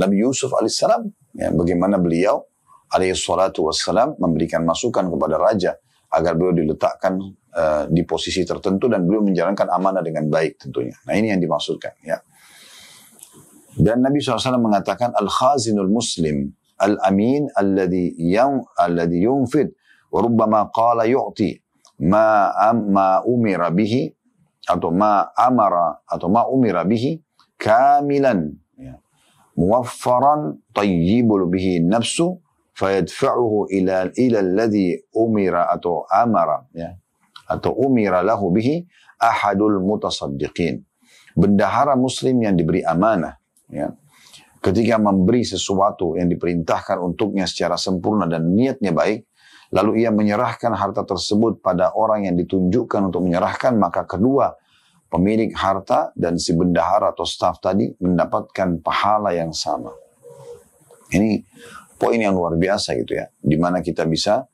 Nabi Yusuf alaihissalam. Ya, bagaimana beliau alaihissalatu wassalam memberikan masukan kepada raja. Agar beliau diletakkan di posisi tertentu dan beliau menjalankan amanah dengan baik tentunya. Nah ini yang dimaksudkan ya. Dan Nabi SAW mengatakan al-khazinul muslim al-amin alladhi yunfid wa rubbama qala yu'ti ma umira bihi atau ma amara atau ma umira bihi kamilan ya. Muwaffaran tayyibul bihi nafsu fayadfa'uhu ila alladhi umira atau amara ya. Atau umira lahu bihi ahadul mutasaddiqin. Bendahara muslim yang diberi amanah ya. Ketika memberi sesuatu yang diperintahkan untuknya secara sempurna dan niatnya baik, lalu ia menyerahkan harta tersebut pada orang yang ditunjukkan untuk menyerahkan, maka kedua pemilik harta dan si bendahara atau staf tadi mendapatkan pahala yang sama. Ini poin yang luar biasa gitu ya, di mana kita bisa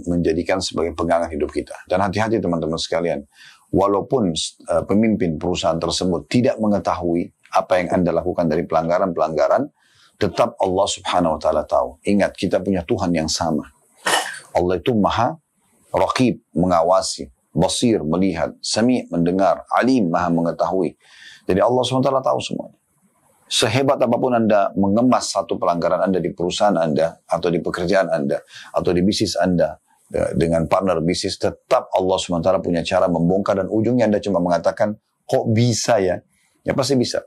menjadikan sebagai pegangan hidup kita. Dan hati-hati teman-teman sekalian, walaupun pemimpin perusahaan tersebut tidak mengetahui apa yang Anda lakukan dari pelanggaran-pelanggaran, tetap Allah Subhanahu Wa Taala tahu. Ingat, kita punya Tuhan yang sama. Allah itu maha raqib, mengawasi, basir, melihat, sami, mendengar, alim, maha mengetahui. Jadi Allah Subhanahu Wa Taala tahu semuanya. Sehebat apapun Anda mengemas satu pelanggaran Anda di perusahaan Anda, atau di pekerjaan Anda, atau di bisnis Anda, dengan partner bisnis, tetap Allah SWT punya cara membongkar, dan ujungnya Anda cuma mengatakan, kok bisa ya? Ya pasti bisa.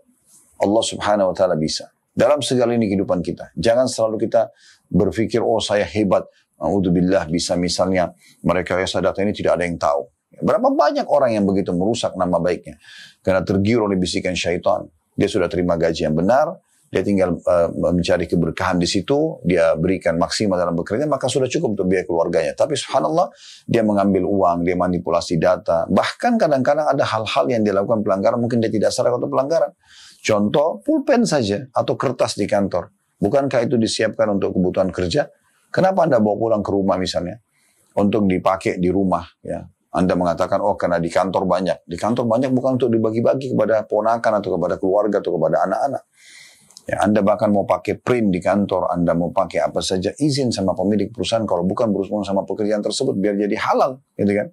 Allah Subhanahu Wa Taala bisa. Dalam segala ini kehidupan kita. Jangan selalu kita berpikir, oh saya hebat. A'udzubillah, bisa misalnya mereka data ini tidak ada yang tahu. Berapa banyak orang yang begitu merusak nama baiknya. Karena tergiur oleh bisikan syaitan. Dia sudah terima gaji yang benar, dia tinggal mencari keberkahan di situ, dia berikan maksimal dalam bekerja, maka sudah cukup untuk biaya keluarganya. Tapi subhanallah, dia mengambil uang, dia manipulasi data. Bahkan kadang-kadang ada hal-hal yang dia lakukan pelanggaran, mungkin dia tidak sadar atau pelanggaran. Contoh, pulpen saja, atau kertas di kantor. Bukankah itu disiapkan untuk kebutuhan kerja? Kenapa Anda bawa pulang ke rumah misalnya? Untuk dipakai di rumah, ya. Anda mengatakan, oh karena di kantor banyak. Di kantor banyak bukan untuk dibagi-bagi kepada ponakan atau kepada keluarga atau kepada anak-anak. Ya, Anda bahkan mau pakai print di kantor, Anda mau pakai apa saja, izin sama pemilik perusahaan kalau bukan berurusan sama pekerjaan tersebut biar jadi halal, gitu kan.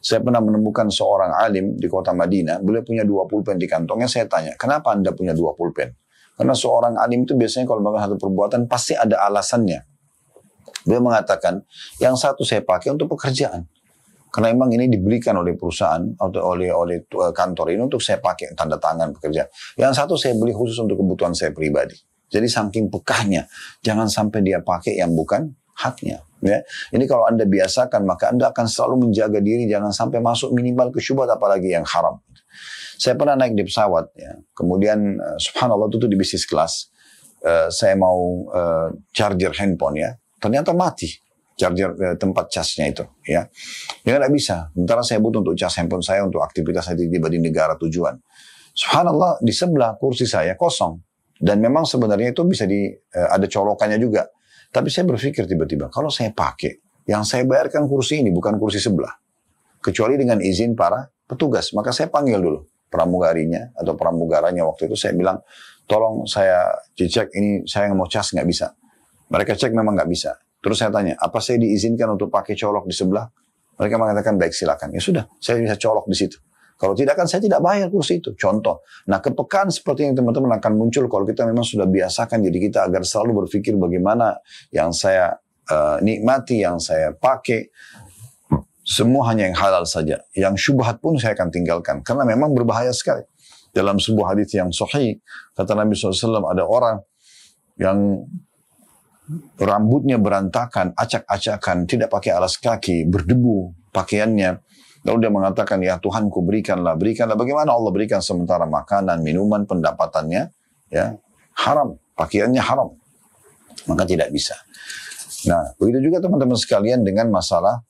Saya pernah menemukan seorang alim di kota Madinah, beliau punya 2 pulpen di kantongnya. Saya tanya, kenapa Anda punya 2 pulpen? Karena seorang alim itu biasanya kalau melakukan satu perbuatan pasti ada alasannya. Beliau mengatakan, yang satu saya pakai untuk pekerjaan. Karena memang ini dibelikan oleh perusahaan atau oleh kantor ini untuk saya pakai tanda tangan pekerjaan. Yang satu saya beli khusus untuk kebutuhan saya pribadi. Jadi saking pekahnya, jangan sampai dia pakai yang bukan haknya. Ya. Ini kalau Anda biasakan, maka Anda akan selalu menjaga diri, jangan sampai masuk minimal ke syubhat apalagi yang haram. Saya pernah naik di pesawat, ya. Kemudian subhanallah itu di bisnis kelas, saya mau charger handphone, ya. Ternyata mati. Charger tempat casnya itu, ya. Dia nggak bisa. Sementara saya butuh untuk cas handphone saya untuk aktivitas saya tiba di negara tujuan. Subhanallah di sebelah kursi saya kosong dan memang sebenarnya itu bisa ada colokannya juga. Tapi saya berpikir tiba-tiba kalau saya pakai, yang saya bayarkan kursi ini bukan kursi sebelah, kecuali dengan izin para petugas. Maka saya panggil dulu pramugarinya atau pramugaranya waktu itu. Saya bilang, tolong saya cek ini saya mau cas nggak bisa. Mereka cek memang nggak bisa. Terus saya tanya, apa saya diizinkan untuk pakai colok di sebelah? Mereka mengatakan, baik silakan. Ya sudah, saya bisa colok di situ. Kalau tidak kan saya tidak bayar kursi itu. Contoh. Nah kepekaan seperti yang teman-teman akan muncul kalau kita memang sudah biasakan diri kita agar selalu berpikir bagaimana yang saya nikmati, yang saya pakai. Semua hanya yang halal saja. Yang syubhat pun saya akan tinggalkan. Karena memang berbahaya sekali. Dalam sebuah hadis yang sahih, kata Nabi SAW, ada orang yang rambutnya berantakan, acak-acakan, tidak pakai alas kaki, berdebu pakaiannya. Lalu dia mengatakan, ya Tuhanku berikanlah. Bagaimana Allah berikan sementara makanan, minuman, pendapatannya, ya haram, pakaiannya haram. Maka tidak bisa. Nah, begitu juga teman-teman sekalian dengan masalah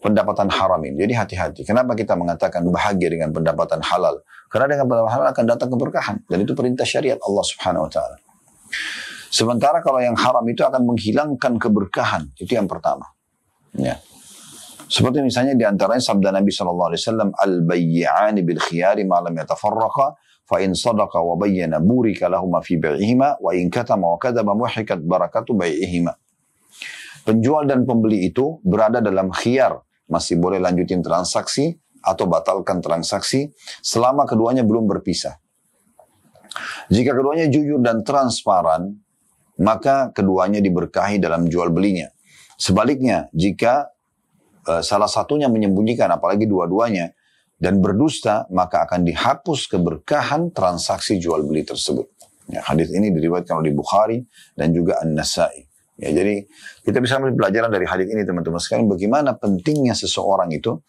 pendapatan haram ini. Jadi hati-hati. Kenapa kita mengatakan bahagia dengan pendapatan halal? Karena dengan pendapatan halal akan datang keberkahan. Dan itu perintah syariat Allah Subhanahu Wa Taala. Sementara kalau yang haram itu akan menghilangkan keberkahan. Itu yang pertama. Ya. Seperti misalnya di antaranya sabda Nabi SAW, Al-bayyi'ani bil-khiyari ma'lam yatafarraqa, fa'in sadaqa wa bayyana burika lahuma fi bai'ihima, wa in katama wa kadaba muhikat barakatu bai'ihima. Penjual dan pembeli itu berada dalam khiyar. Masih boleh lanjutin transaksi atau batalkan transaksi selama keduanya belum berpisah. Jika keduanya jujur dan transparan, maka keduanya diberkahi dalam jual belinya. Sebaliknya, jika salah satunya menyembunyikan, apalagi dua-duanya, dan berdusta, maka akan dihapus keberkahan transaksi jual beli tersebut. Ya, hadis ini diriwayatkan oleh Bukhari dan juga An-Nasai. Ya, jadi kita bisa ambil pelajaran dari hadis ini teman-teman sekalian, bagaimana pentingnya seseorang itu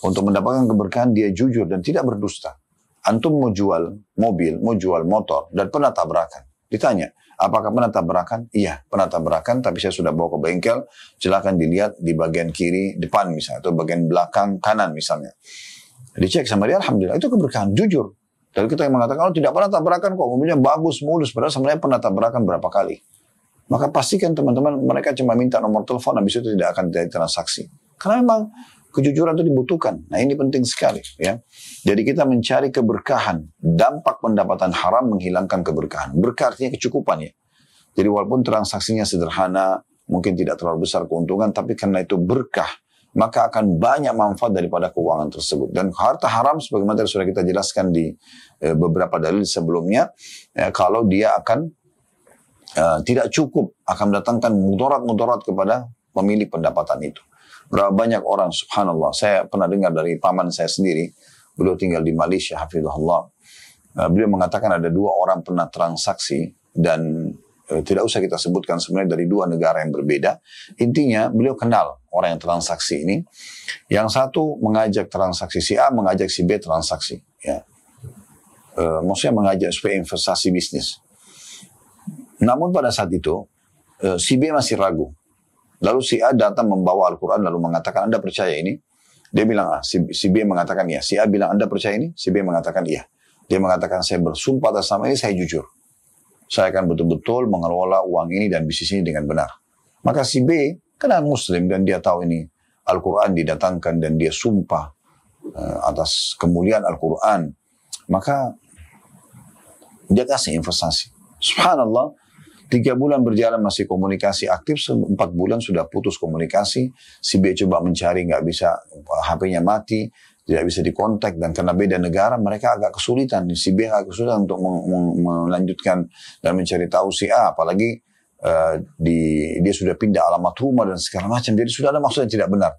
untuk mendapatkan keberkahan, dia jujur dan tidak berdusta. Antum mau jual mobil, mau jual motor, dan pernah tabrakan. Ditanya, apakah pernah tabrakan? Iya, pernah tabrakan, tapi saya sudah bawa ke bengkel. Silakan dilihat di bagian kiri depan misalnya, atau bagian belakang kanan misalnya. Dicek sama dia, alhamdulillah, itu keberkahan, jujur. Dari kita yang mengatakan, oh tidak pernah tabrakan kok, mobilnya bagus, mulus, padahal sebenarnya pernah tabrakan berapa kali. Maka pastikan teman-teman, mereka cuma minta nomor telepon, habis itu tidak akan terjadi transaksi. Karena memang kejujuran itu dibutuhkan. Nah ini penting sekali. Ya. Jadi kita mencari keberkahan. Dampak pendapatan haram menghilangkan keberkahan. Berkah artinya kecukupan ya. Jadi walaupun transaksinya sederhana, mungkin tidak terlalu besar keuntungan, tapi karena itu berkah, maka akan banyak manfaat daripada keuangan tersebut. Dan harta haram, sebagaimana sudah kita jelaskan di beberapa dalil sebelumnya, ya, kalau dia akan tidak cukup, akan mendatangkan mudarat-mudarat kepada pemilik pendapatan itu. Berapa banyak orang, subhanallah, saya pernah dengar dari paman saya sendiri, beliau tinggal di Malaysia, hafizahullah. Beliau mengatakan ada 2 orang pernah transaksi, dan tidak usah kita sebutkan sebenarnya dari 2 negara yang berbeda. Intinya beliau kenal orang yang transaksi ini. Yang satu mengajak transaksi si A, mengajak si B transaksi. Ya. Maksudnya mengajak supaya investasi bisnis. Namun pada saat itu, si B masih ragu. Lalu si A datang membawa Al-Quran lalu mengatakan, Anda percaya ini? Dia bilang, si B mengatakan iya. Si A bilang, Anda percaya ini? Si B mengatakan iya. Dia mengatakan, saya bersumpah atas nama ini, saya jujur. Saya akan betul-betul mengelola uang ini dan bisnis ini dengan benar. Maka si B, karena Muslim dan dia tahu ini Al-Quran didatangkan dan dia sumpah atas kemuliaan Al-Quran, maka dia kasih investasi. Subhanallah, 3 bulan berjalan masih komunikasi aktif, 4 bulan sudah putus komunikasi. Si B coba mencari, nggak bisa, HP-nya mati, tidak bisa dikontak, dan karena beda negara mereka agak kesulitan. Si B agak kesulitan untuk melanjutkan dan mencari tahu si A, apalagi dia sudah pindah alamat rumah dan segala macam, jadi sudah ada maksud yang tidak benar.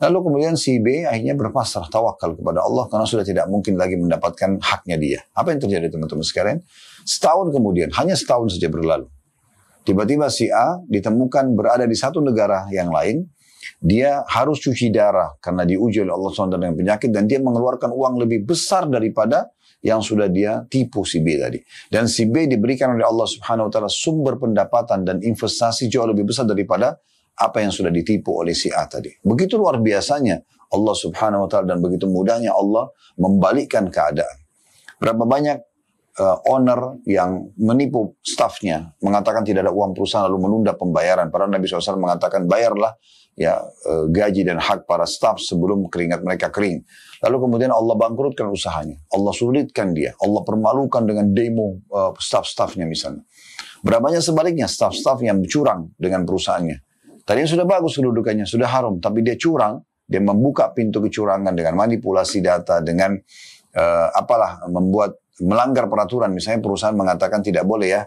Lalu kemudian si B akhirnya berpasrah, tawakal kepada Allah karena sudah tidak mungkin lagi mendapatkan haknya dia. Apa yang terjadi teman-teman sekalian? Setahun kemudian, hanya setahun saja berlalu, tiba-tiba si A ditemukan berada di satu negara yang lain. Dia harus cuci darah karena diuji oleh Allah SWT dengan penyakit, dan dia mengeluarkan uang lebih besar daripada yang sudah dia tipu si B tadi. Dan si B diberikan oleh Allah Subhanahu Wa Taala sumber pendapatan dan investasi jauh lebih besar daripada apa yang sudah ditipu oleh si A tadi. Begitu luar biasanya Allah Subhanahu Wa Taala dan begitu mudahnya Allah membalikkan keadaan. Berapa banyak owner yang menipu stafnya, mengatakan tidak ada uang perusahaan lalu menunda pembayaran. Padahal Nabi SAW mengatakan bayarlah gaji dan hak para staf sebelum keringat mereka kering. Lalu kemudian Allah bangkrutkan usahanya, Allah sulitkan dia, Allah permalukan dengan demo staf-stafnya misalnya. Berapa banyak sebaliknya staf-staf yang curang dengan perusahaannya. Tadinya sudah bagus kedudukannya, sudah harum, tapi dia curang, dia membuka pintu kecurangan dengan manipulasi data, dengan melanggar peraturan. Misalnya perusahaan mengatakan tidak boleh ya,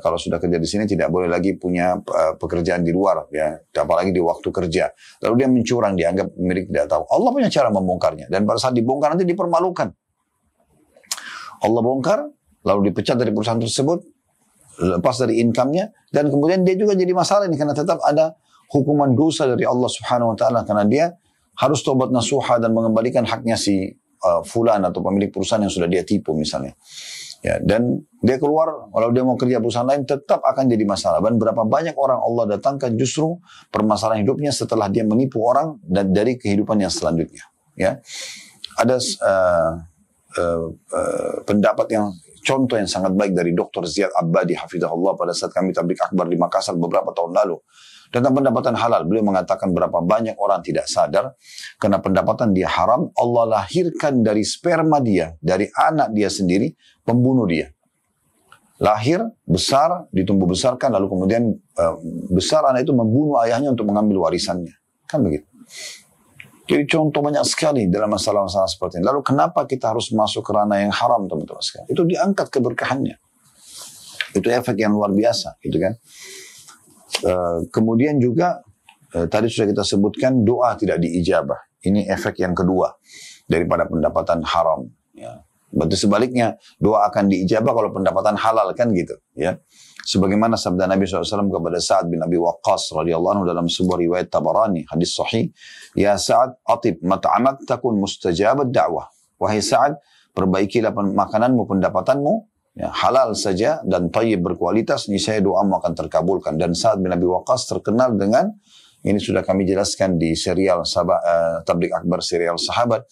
kalau sudah kerja di sini tidak boleh lagi punya pekerjaan di luar, ya, apalagi di waktu kerja. Lalu dia mencurang, dianggap pemilik tidak tahu. Allah punya cara membongkarnya, dan pada saat dibongkar nanti dipermalukan. Allah bongkar, lalu dipecat dari perusahaan tersebut, lepas dari income-nya, dan kemudian dia juga jadi masalah ini karena tetap ada hukuman dosa dari Allah Subhanahu Wa Taala karena dia harus tobat nasuha dan mengembalikan haknya si fulan atau pemilik perusahaan yang sudah dia tipu misalnya. Ya, dan dia keluar, walau dia mau kerja perusahaan lain tetap akan jadi masalah. Dan berapa banyak orang Allah datangkan justru permasalahan hidupnya setelah dia menipu orang dan dari kehidupan yang selanjutnya. Ya, ada pendapat yang contoh yang sangat baik dari Dr. Ziyad Abadi hafizahullah pada saat kami tabligh akbar di Makassar beberapa tahun lalu. Tentang pendapatan halal, beliau mengatakan berapa banyak orang tidak sadar karena pendapatan dia haram, Allah lahirkan dari sperma dia, dari anak dia sendiri, pembunuh dia. Lahir, besar, ditumbuh besarkan, lalu kemudian besar anak itu membunuh ayahnya untuk mengambil warisannya. Kan begitu. Jadi contoh banyak sekali dalam masalah-masalah seperti ini. Lalu kenapa kita harus masuk ke ranah yang haram, teman-teman sekalian? Itu diangkat keberkahannya. Itu efek yang luar biasa, gitu kan. Kemudian juga tadi sudah kita sebutkan doa tidak diijabah. Ini efek yang kedua daripada pendapatan haram. Ya. Berarti sebaliknya doa akan diijabah kalau pendapatan halal kan gitu. Ya. Sebagaimana sabda Nabi SAW kepada Sa'ad bin Abi Waqqas radhiyallahu anhu dalam sebuah riwayat Tabarani, hadis sahih, ya Sa'ad atib mat'amak takun mustajabat da'wah. Wahai Sa'ad, perbaikilah makananmu, pendapatanmu, ya, halal saja dan thayyib berkualitas, niscaya doamu akan terkabulkan. Dan Sa'ad bin Abi Waqqas terkenal dengan, ini sudah kami jelaskan di serial Tabligh Akbar serial sahabat,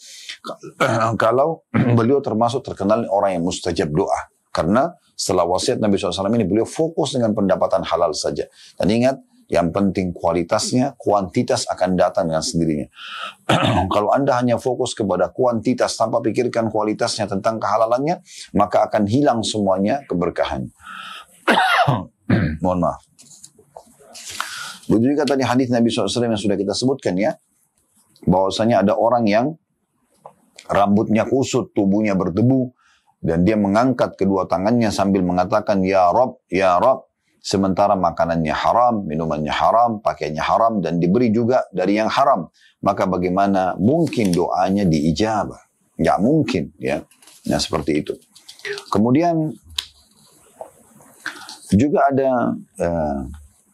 kalau beliau termasuk terkenal orang yang mustajab doa. Karena setelah wasiat Nabi SAW ini beliau fokus dengan pendapatan halal saja. Dan ingat, yang penting kualitasnya, kuantitas akan datang dengan sendirinya. Kalau Anda hanya fokus kepada kuantitas tanpa pikirkan kualitasnya tentang kehalalannya, maka akan hilang semuanya keberkahan. Mohon maaf. Begitu juga tadi hadis Nabi SAW yang sudah kita sebutkan ya, bahwasanya ada orang yang rambutnya kusut, tubuhnya berdebu, dan dia mengangkat kedua tangannya sambil mengatakan, Ya Rabb, Ya Rabb, sementara makanannya haram, minumannya haram, pakaiannya haram, dan diberi juga dari yang haram. Maka bagaimana mungkin doanya diijabah? Nggak mungkin, ya. Nah, seperti itu. Kemudian juga ada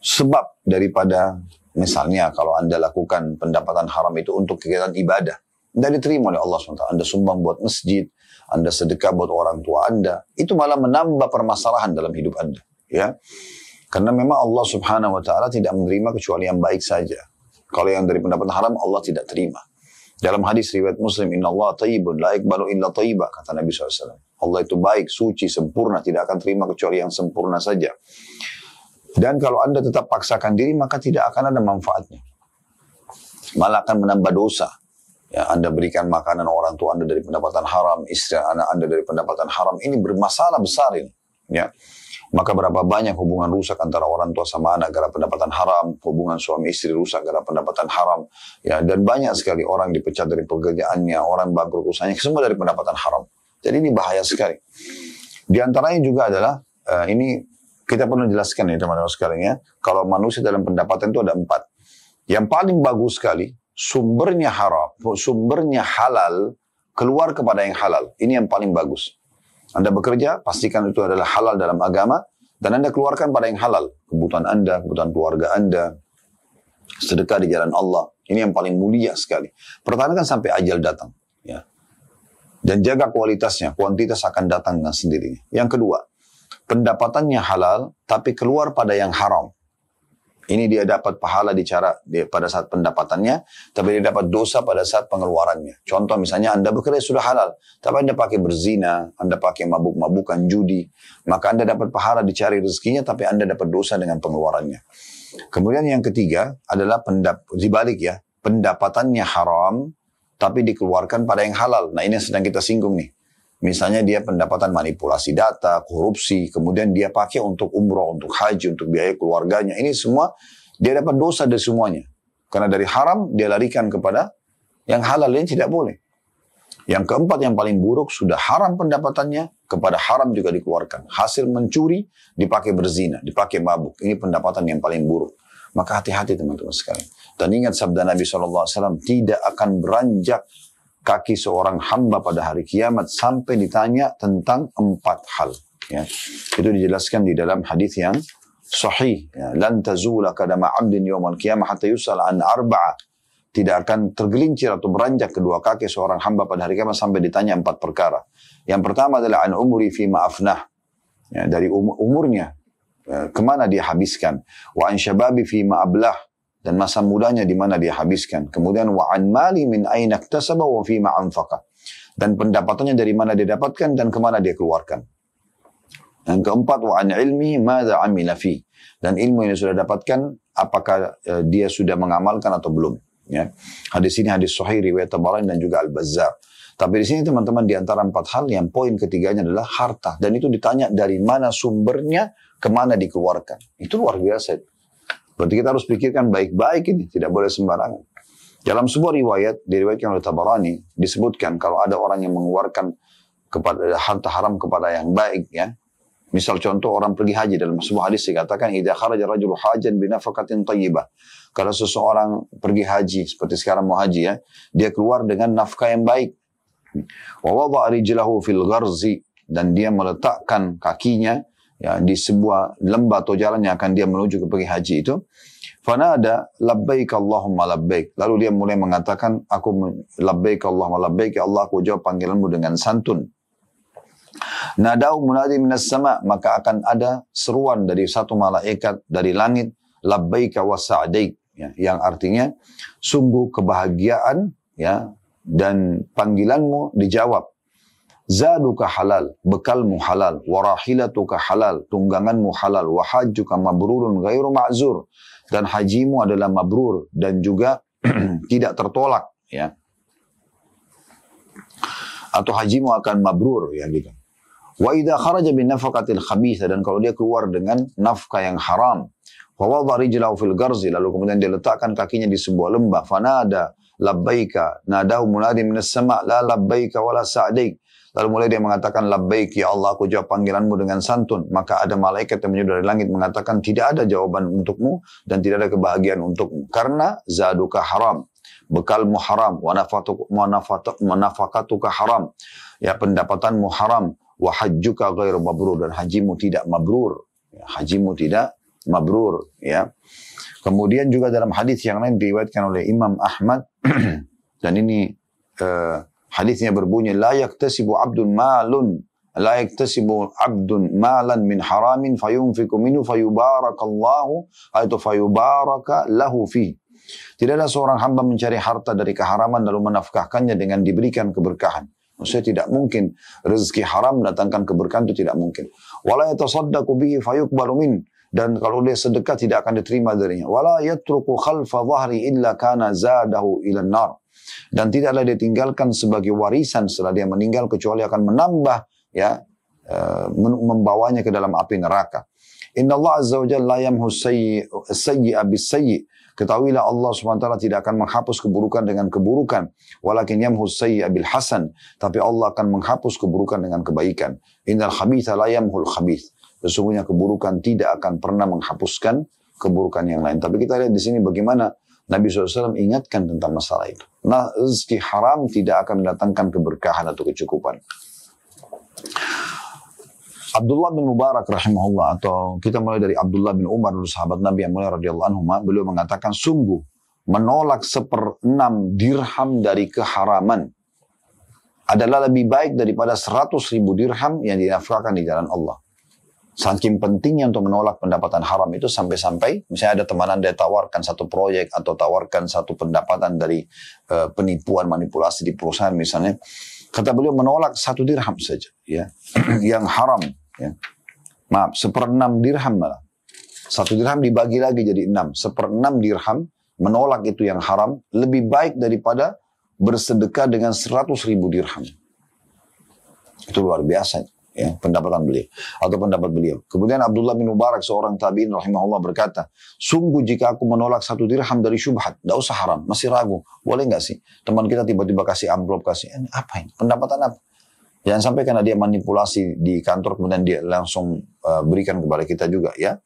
sebab daripada, misalnya kalau Anda lakukan pendapatan haram itu untuk kegiatan ibadah, tidak diterima oleh Allah SWT. Anda sumbang buat masjid, Anda sedekah buat orang tua Anda, itu malah menambah permasalahan dalam hidup Anda. Ya, karena memang Allah Subhanahu Wa Taala tidak menerima kecuali yang baik saja. Kalau yang dari pendapatan haram Allah tidak terima. Dalam hadis riwayat Muslim, Inna Allah tayyibun la iqbalu illa tayyibah, kata Nabi SAW. Allah itu baik, suci, sempurna, tidak akan terima kecuali yang sempurna saja. Dan kalau Anda tetap paksakan diri, maka tidak akan ada manfaatnya. Malah akan menambah dosa. Ya, Anda berikan makanan orang tua Anda dari pendapatan haram, istri anak Anda dari pendapatan haram, ini bermasalah besar ini. Ya. Maka berapa banyak hubungan rusak antara orang tua sama anak gara pendapatan haram, hubungan suami istri rusak gara pendapatan haram, ya, dan banyak sekali orang dipecat dari pekerjaannya, orang bangkrut usahanya, semua dari pendapatan haram. Jadi ini bahaya sekali. Di antaranya juga adalah, ini kita perlu jelaskan ya teman-teman sekalian ya, kalau manusia dalam pendapatan itu ada 4. Yang paling bagus sekali, sumbernya haram, sumbernya halal, keluar kepada yang halal. Ini yang paling bagus. Anda bekerja, pastikan itu adalah halal dalam agama, dan Anda keluarkan pada yang halal. Kebutuhan Anda, kebutuhan keluarga Anda, sedekah di jalan Allah. Ini yang paling mulia sekali. Pertahankan sampai ajal datang. Ya. Dan jaga kualitasnya, kuantitas akan datang dengan sendirinya. Yang kedua, pendapatannya halal, tapi keluar pada yang haram. Ini dia dapat pahala pada saat pendapatannya, tapi dia dapat dosa pada saat pengeluarannya. Contoh misalnya Anda bekerja sudah halal, tapi Anda pakai berzina, Anda pakai mabuk-mabukan judi, maka Anda dapat pahala dicari rezekinya, tapi Anda dapat dosa dengan pengeluarannya. Kemudian yang ketiga adalah dibalik ya, pendapatannya haram, tapi dikeluarkan pada yang halal. Nah ini yang sedang kita singgung nih. Misalnya dia pendapatan manipulasi data, korupsi, kemudian dia pakai untuk umroh, untuk haji, untuk biaya keluarganya. Ini semua dia dapat dosa dari semuanya. Karena dari haram dia larikan kepada yang halal, ini tidak boleh. Yang keempat yang paling buruk, sudah haram pendapatannya, kepada haram juga dikeluarkan. Hasil mencuri dipakai berzina, dipakai mabuk. Ini pendapatan yang paling buruk. Maka hati-hati teman-teman sekalian. Dan ingat sabda Nabi SAW, tidak akan beranjak kaki seorang hamba pada hari kiamat sampai ditanya tentang 4 hal. Ya. Itu dijelaskan di dalam hadis yang sahih. Ya. Lan tazula kadama 'abdin yawmal qiyamah hatta yus'al an 4. Tidak akan tergelincir atau beranjak kedua kaki seorang hamba pada hari kiamat sampai ditanya 4 perkara. Yang pertama adalah an umri fi ma afnah. Ya, dari umurnya kemana dia habiskan. Wa an syababi fi ma ablah. Dan masa mudanya di mana dia habiskan. Kemudian wa'an mali min aina iktasaba wa fima anfaqa. Dan pendapatannya dari mana dia dapatkan dan kemana dia keluarkan. Yang keempat wa'an ilmi madza amila fi. Dan ilmu yang dia sudah dapatkan apakah dia sudah mengamalkan atau belum. Ya. Hadis ini hadis sahih riwayat Tabarani dan juga Al-Bazzar. Tapi di sini teman-teman di antara 4 hal yang poin ketiganya adalah harta. Dan itu ditanya dari mana sumbernya, kemana dikeluarkan. Itu luar biasa. Berarti kita harus pikirkan baik-baik ini, tidak boleh sembarangan. Dalam sebuah riwayat, diriwayatkan oleh Tabarani, disebutkan kalau ada orang yang mengeluarkan kepada harta haram kepada yang baik, ya. Misal contoh orang pergi haji, dalam sebuah hadis dikatakan, idza kharaja rajulu hajan bi nafaqatin thayyibah. Kalau seseorang pergi haji, seperti sekarang mau haji ya, dia keluar dengan nafkah yang baik. Wa wada'a rijlahu fil gharzi, dan dia meletakkan kakinya ya, di sebuah lembah atau jalan yang akan dia menuju ke pergi haji itu. Fanada labbaik Allahumma labbaik. Lalu dia mulai mengatakan, aku labbaik Allahumma labbaik, ya Allah aku jawab panggilanmu dengan santun. Nadau munadi minas sama, maka akan ada seruan dari satu malaikat dari langit, labbaik wa sa'daik, ya, yang artinya sungguh kebahagiaan ya, dan panggilanmu dijawab. Zaduka halal, bekalmu halal, warahilatuka halal, tungganganmu halal, wahajjuka mabrurun ghairu ma'zur, dan hajimu adalah mabrur dan juga tidak tertolak, ya. Atau hajimu akan mabrur, ya gitu. Wa idza kharaja bin nafaqatil khabithah, dan kalau dia keluar dengan nafkah yang haram, wa wadha rijlahu fil garzi, lalu kemudian dia letakkan kakinya di sebuah lembah, fanada labbaika, nadahu munadi minas sama' la labbaika wala sa'daik. Lalu mulai dia mengatakan, labbaik ya Allah, aku jawab panggilanmu dengan santun. Maka ada malaikat yang menyudah dari langit mengatakan, tidak ada jawaban untukmu dan tidak ada kebahagiaan untukmu. Karena zaduka haram, bekalmu haram, wa nafaqatuka haram, ya, pendapatanmu haram, wa hajjuka ghairu mabrur, dan hajimu tidak mabrur. Ya, hajimu tidak mabrur. Ya. Kemudian juga dalam hadis yang lain diriwayatkan oleh Imam Ahmad, dan ini hadisnya berbunyi, la yaktasibu abdun malan min haramin fayunfiku minhu fayubarakallahu atau fayubaraka lahu fi. Tidak ada seorang hamba mencari harta dari keharaman lalu menafkahkannya dengan diberikan keberkahan. Maksudnya tidak mungkin rezeki haram mendatangkan keberkahan, itu tidak mungkin. Wala yatasaddaqu bihi fayuqbalu min, dan kalau dia sedekah tidak akan diterima darinya. Wala yatruku khalfa dhahri illa kana zadahu ila nar, dan tidaklah dia tinggalkan sebagai warisan setelah dia meninggal kecuali akan menambah, ya, membawanya ke dalam api neraka. Inna Allah Azza wa Jalla la yamhu sayyi'a bis-sayyi'. Ketahuilah Allah SWT tidak akan menghapus keburukan dengan keburukan. Walakin yamhu sayyi'a bil hasan. Tapi Allah akan menghapus keburukan dengan kebaikan. Innal khabitha la yamhul khabith. Sesungguhnya keburukan tidak akan pernah menghapuskan keburukan yang lain. Tapi kita lihat di sini bagaimana Nabi SAW ingatkan tentang masalah itu. Nah, rezeki haram tidak akan mendatangkan keberkahan atau kecukupan. Abdullah bin Mubarak rahimahullah, atau kita mulai dari Abdullah bin Umar dulu, sahabat Nabi yang mulia radhiyallahu anhu, beliau mengatakan, sungguh menolak 1/6 dirham dari keharaman adalah lebih baik daripada 100.000 dirham yang dinafkahkan di jalan Allah. Saking pentingnya untuk menolak pendapatan haram itu, sampai-sampai misalnya ada teman Anda tawarkan satu proyek atau tawarkan satu pendapatan dari penipuan, manipulasi di perusahaan misalnya, kata beliau menolak 1 dirham saja, ya, yang haram, ya. Maaf, 1/6 dirham malah. 1 dirham dibagi lagi jadi 6. 1/6 dirham menolak itu yang haram lebih baik daripada bersedekah dengan 100.000 dirham. Itu luar biasa, ya, pendapatan beliau atau pendapat beliau. Kemudian Abdullah bin Mubarak, seorang tabi'in rahimahullah, berkata, sungguh jika aku menolak 1 dirham dari syubhat, tidak usah haram, masih ragu, boleh nggak sih teman kita tiba-tiba kasih amplop, kasih ini apa ini, pendapatan apa? Jangan sampai karena dia manipulasi di kantor kemudian dia langsung berikan kepada kita juga, ya.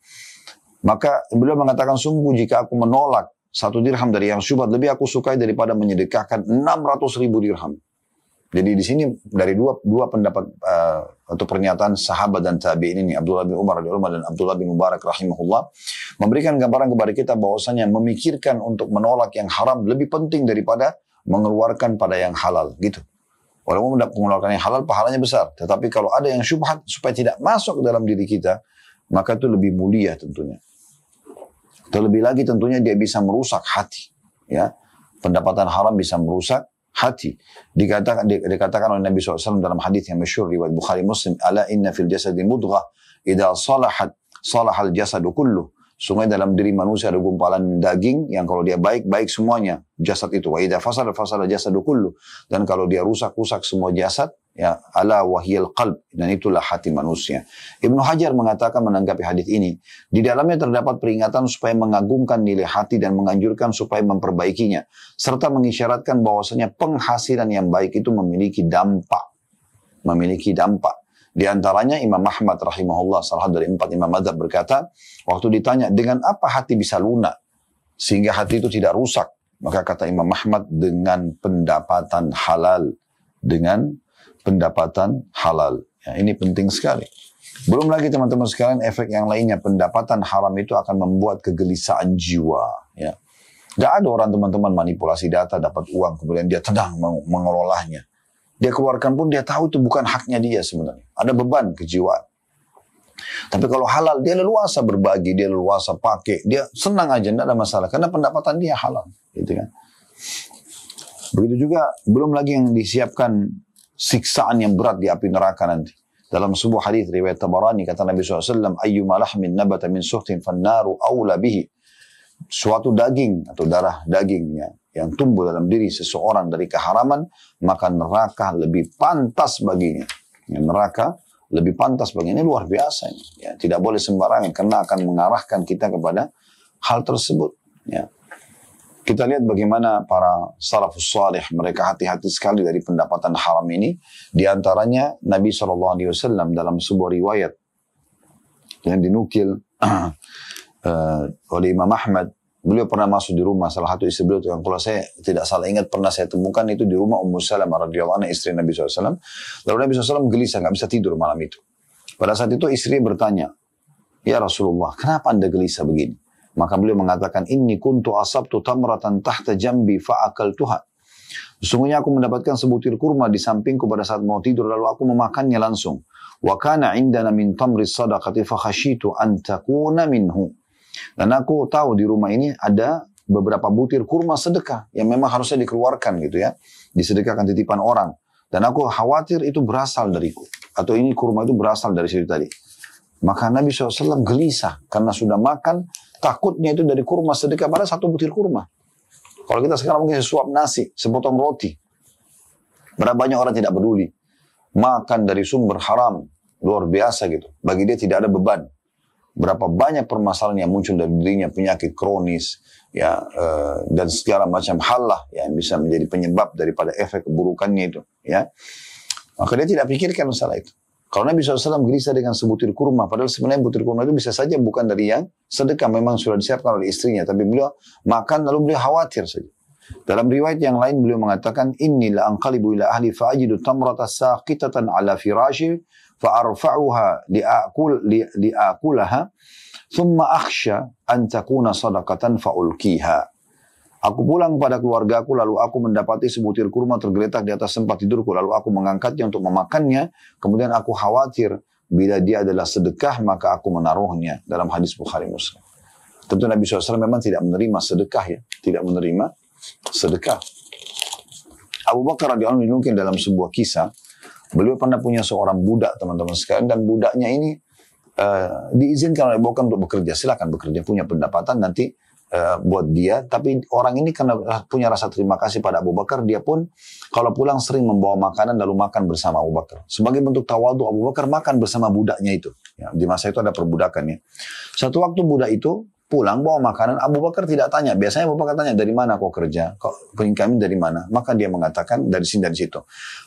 Maka beliau mengatakan, sungguh jika aku menolak 1 dirham dari yang syubhat, lebih aku sukai daripada menyedekahkan 600.000 dirham. Jadi di sini dari dua pendapat atau pernyataan sahabat dan tabi'in ini, Abdullah bin Umar dan Abdullah bin Mubarak rahimahullah, memberikan gambaran kepada kita bahwasanya memikirkan untuk menolak yang haram lebih penting daripada mengeluarkan pada yang halal, gitu. Walaupun mengeluarkan yang halal pahalanya besar, tetapi kalau ada yang syubhat supaya tidak masuk ke dalam diri kita, maka itu lebih mulia tentunya. Terlebih lagi tentunya dia bisa merusak hati, ya. Pendapatan haram bisa merusak hati. Dikatakan oleh Nabi SAW dalam hadis yang masyhur riwayat Bukhari Muslim, ala inna fil jasadi mudghah idza salahat salahal jasadu kullu. Sungguh dalam diri manusia ada gumpalan daging yang kalau dia baik, baik semuanya jasad itu. Wa idza fasada fasada jasadu kullu. Dan kalau dia rusak, rusak semua jasad, ya, ala wahiyal qalb, dan itulah hati manusia. Ibnu Hajar mengatakan menanggapi hadis ini, di dalamnya terdapat peringatan supaya mengagungkan nilai hati dan menganjurkan supaya memperbaikinya, serta mengisyaratkan bahwasanya penghasilan yang baik itu memiliki dampak. Di antaranya Imam Ahmad rahimahullah, salah dari 4 imam madzhab, berkata, waktu ditanya dengan apa hati bisa lunak sehingga hati itu tidak rusak, maka kata Imam Ahmad, dengan pendapatan halal. Ya, ini penting sekali. Belum lagi teman-teman sekalian efek yang lainnya, pendapatan haram itu akan membuat kegelisahan jiwa, ya. Gak ada orang teman-teman manipulasi data dapat uang kemudian dia tenang mengelolanya. Dia keluarkan pun dia tahu itu bukan haknya dia sebenarnya. Ada beban kejiwaan. Tapi kalau halal dia leluasa berbagi, dia leluasa pakai, dia senang aja, tidak ada masalah karena pendapatan dia halal, gitu kan. Begitu juga belum lagi yang disiapkan siksaan yang berat di api neraka nanti. Dalam sebuah hadis riwayat Tabarani kata Nabi SAW, ayyuma lahmin nabata min suhtin fannaru awla bihi. Suatu daging atau darah dagingnya yang tumbuh dalam diri seseorang dari keharaman, maka neraka lebih pantas baginya. Ya, neraka lebih pantas baginya. Ini luar biasa. Ya, tidak boleh sembarangan karena akan mengarahkan kita kepada hal tersebut. Ya. Kita lihat bagaimana para salafus salih, mereka hati-hati sekali dari pendapatan haram ini. Di antaranya Nabi SAW dalam sebuah riwayat yang dinukil oleh Imam Ahmad, beliau pernah masuk di rumah salah satu istri beliau, yang kalau saya tidak salah ingat pernah saya temukan itu di rumah Ummu Salamah radhiyallahu anha, istri Nabi SAW. Lalu Nabi SAW gelisah, nggak bisa tidur malam itu. Pada saat itu istri bertanya, ya Rasulullah, kenapa anda gelisah begini? Maka beliau mengatakan, inni kuntu asabtu tamratan tahta jambi fa'akaltuha. Sesungguhnya aku mendapatkan sebutir kurma di sampingku pada saat mau tidur, lalu aku memakannya langsung. Wa kana indana min tamri sadaqati fa khashitu an takuna minhu. Dan aku tahu di rumah ini ada beberapa butir kurma sedekah yang memang harusnya dikeluarkan gitu ya, disedekahkan titipan orang. Dan aku khawatir itu berasal dariku, atau ini kurma itu berasal dari situ tadi. Maka Nabi SAW gelisah karena sudah makan, takutnya itu dari kurma sedekah, pada satu butir kurma. Kalau kita sekarang mungkin sesuap nasi, sepotong roti. Berapa banyak orang tidak peduli. Makan dari sumber haram, luar biasa gitu. Bagi dia tidak ada beban. Berapa banyak permasalahan yang muncul dari dirinya, penyakit kronis, ya, dan segala macam hal lah yang bisa menjadi penyebab daripada efek keburukannya itu. Ya. Maka dia tidak pikirkan masalah itu. Kalau Nabi SAW gelisah dengan sebutir kurma, padahal sebenarnya butir kurma itu bisa saja bukan dari yang sedekah, memang sudah disiapkan oleh istrinya. Tapi beliau makan lalu beliau khawatir saja. Dalam riwayat yang lain beliau mengatakan, Inni la anqalibu ila ahli fa'ajidu tamrata saqitatan ala firashi fa'arfa'uha li'akulaha thumma akhsha an takuna sadaqatan fa'ulkiha. Aku pulang pada keluargaku, lalu aku mendapati sebutir kurma tergeletak di atas tempat tidurku, lalu aku mengangkatnya untuk memakannya, kemudian aku khawatir bila dia adalah sedekah, maka aku menaruhnya. Dalam hadis Bukhari Muslim. Tentu Nabi SAW memang tidak menerima sedekah ya, tidak menerima sedekah. Abu Bakar radhiyallahu anhu mungkin dalam sebuah kisah, beliau pernah punya seorang budak teman-teman sekalian, dan budaknya ini diizinkan oleh Abu Bakar untuk bekerja, silakan bekerja, punya pendapatan nanti buat dia. Tapi orang ini karena punya rasa terima kasih pada Abu Bakar, dia pun kalau pulang sering membawa makanan lalu makan bersama Abu Bakar. Sebagai bentuk tawadhu, Abu Bakar makan bersama budaknya itu. Ya, di masa itu ada perbudakan ya. Satu waktu budak itu pulang bawa makanan, Abu Bakar tidak tanya. Biasanya Abu Bakar tanya, dari mana kau kerja? Kami dari mana? Maka dia mengatakan dari sini, dari situ.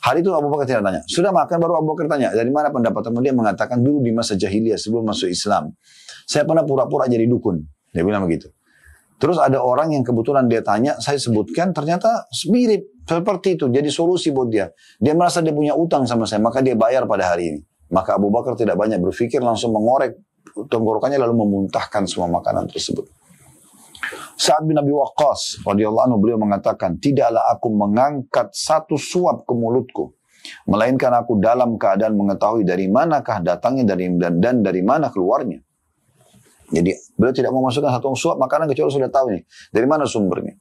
Hari itu Abu Bakar tidak tanya. Sudah makan baru Abu Bakar tanya, dari mana pendapatanmu? Dia mengatakan, dulu di masa jahiliyah sebelum masuk Islam, saya pernah pura-pura jadi dukun. Dia bilang begitu. Terus ada orang yang kebetulan dia tanya, saya sebutkan, ternyata mirip seperti itu. Jadi solusi buat dia. Dia merasa dia punya utang sama saya, maka dia bayar pada hari ini. Maka Abu Bakar tidak banyak berpikir, langsung mengorek tenggorokannya lalu memuntahkan semua makanan tersebut. Sa'ad bin Abi Waqqas radhiyallahu anhu beliau mengatakan, tidaklah aku mengangkat satu suap ke mulutku, melainkan aku dalam keadaan mengetahui dari manakah datangnya dan dari mana keluarnya. Jadi beliau tidak mau masukkan satu suap makanan kecuali sudah tahu nih dari mana sumbernya,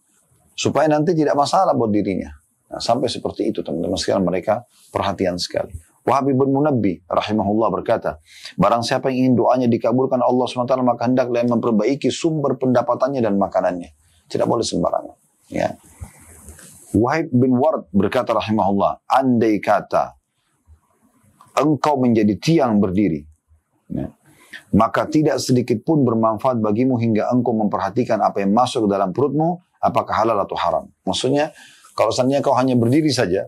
supaya nanti tidak masalah buat dirinya. Nah, sampai seperti itu teman-teman sekalian, mereka perhatian sekali. Wahab bin Munabbi rahimahullah berkata, barang siapa yang ingin doanya dikabulkan Allah SWT, maka hendaklah memperbaiki sumber pendapatannya dan makanannya. Tidak boleh sembarangan. Ya. Wahab bin Ward berkata rahimahullah, andai kata engkau menjadi tiang berdiri, ya, maka tidak sedikit pun bermanfaat bagimu hingga engkau memperhatikan apa yang masuk ke dalam perutmu, apakah halal atau haram. Maksudnya, kalau seandainya kau hanya berdiri saja,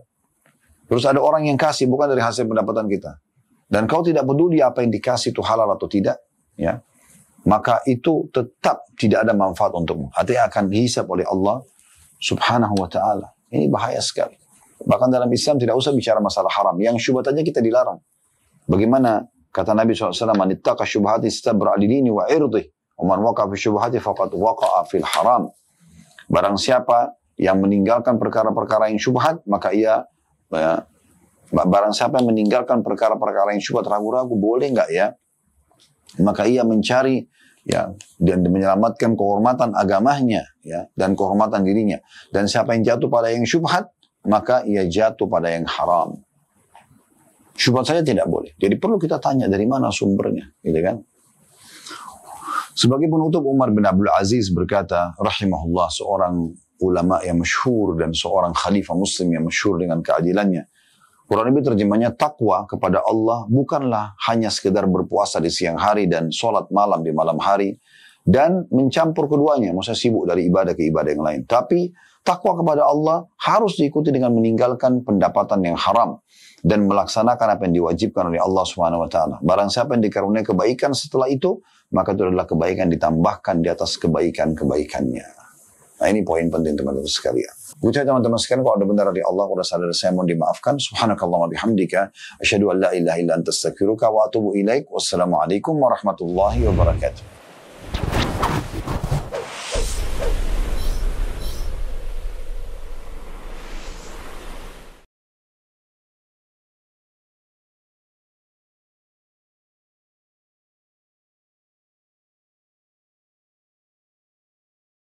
terus ada orang yang kasih bukan dari hasil pendapatan kita, dan kau tidak peduli apa yang dikasih itu halal atau tidak, ya, maka itu tetap tidak ada manfaat untukmu. Artinya akan dihisab oleh Allah Subhanahu wa Ta'ala. Ini bahaya sekali. Bahkan dalam Islam tidak usah bicara masalah haram. Yang syubhat aja kita dilarang. Bagaimana kata Nabi SAW, man ittaqa syubhati istabra lidini wa irdih, wa man waqa'a fi syubhati faqad waqa'a fil haram. Barang siapa yang meninggalkan perkara-perkara yang syubhat, maka ia barang siapa yang meninggalkan perkara-perkara yang syubhat, ragu-ragu boleh enggak ya, maka ia mencari ya dan menyelamatkan kehormatan agamanya ya dan kehormatan dirinya. Dan siapa yang jatuh pada yang syubhat, maka ia jatuh pada yang haram. Syubhat saja tidak boleh. Jadi perlu kita tanya dari mana sumbernya, gitu kan? Sebagai penutup, Umar bin Abdul Aziz berkata, rahimahullah, seorang ulama yang masyhur dan seorang khalifah muslim yang masyhur dengan keadilannya. Kurang lebih terjemahnya, takwa kepada Allah bukanlah hanya sekedar berpuasa di siang hari dan sholat malam di malam hari dan mencampur keduanya, maksudnya sibuk dari ibadah ke ibadah yang lain. Tapi takwa kepada Allah harus diikuti dengan meninggalkan pendapatan yang haram dan melaksanakan apa yang diwajibkan oleh Allah Subhanahu wa Ta'ala. Barang siapa yang dikaruniai kebaikan setelah itu, maka itu adalah kebaikan ditambahkan di atas kebaikan-kebaikannya. Nah, ini poin penting teman-teman sekalian. Ucapkan teman-teman sekalian, kalau ada benar dari Allah, kalau sadar saya mohon dimaafkan. Subhanakallah wa bihamdika, asyhadu an la ilaha illa anta astaghfiruka wa atubu ilaik. Wassalamualaikum warahmatullahi wabarakatuh.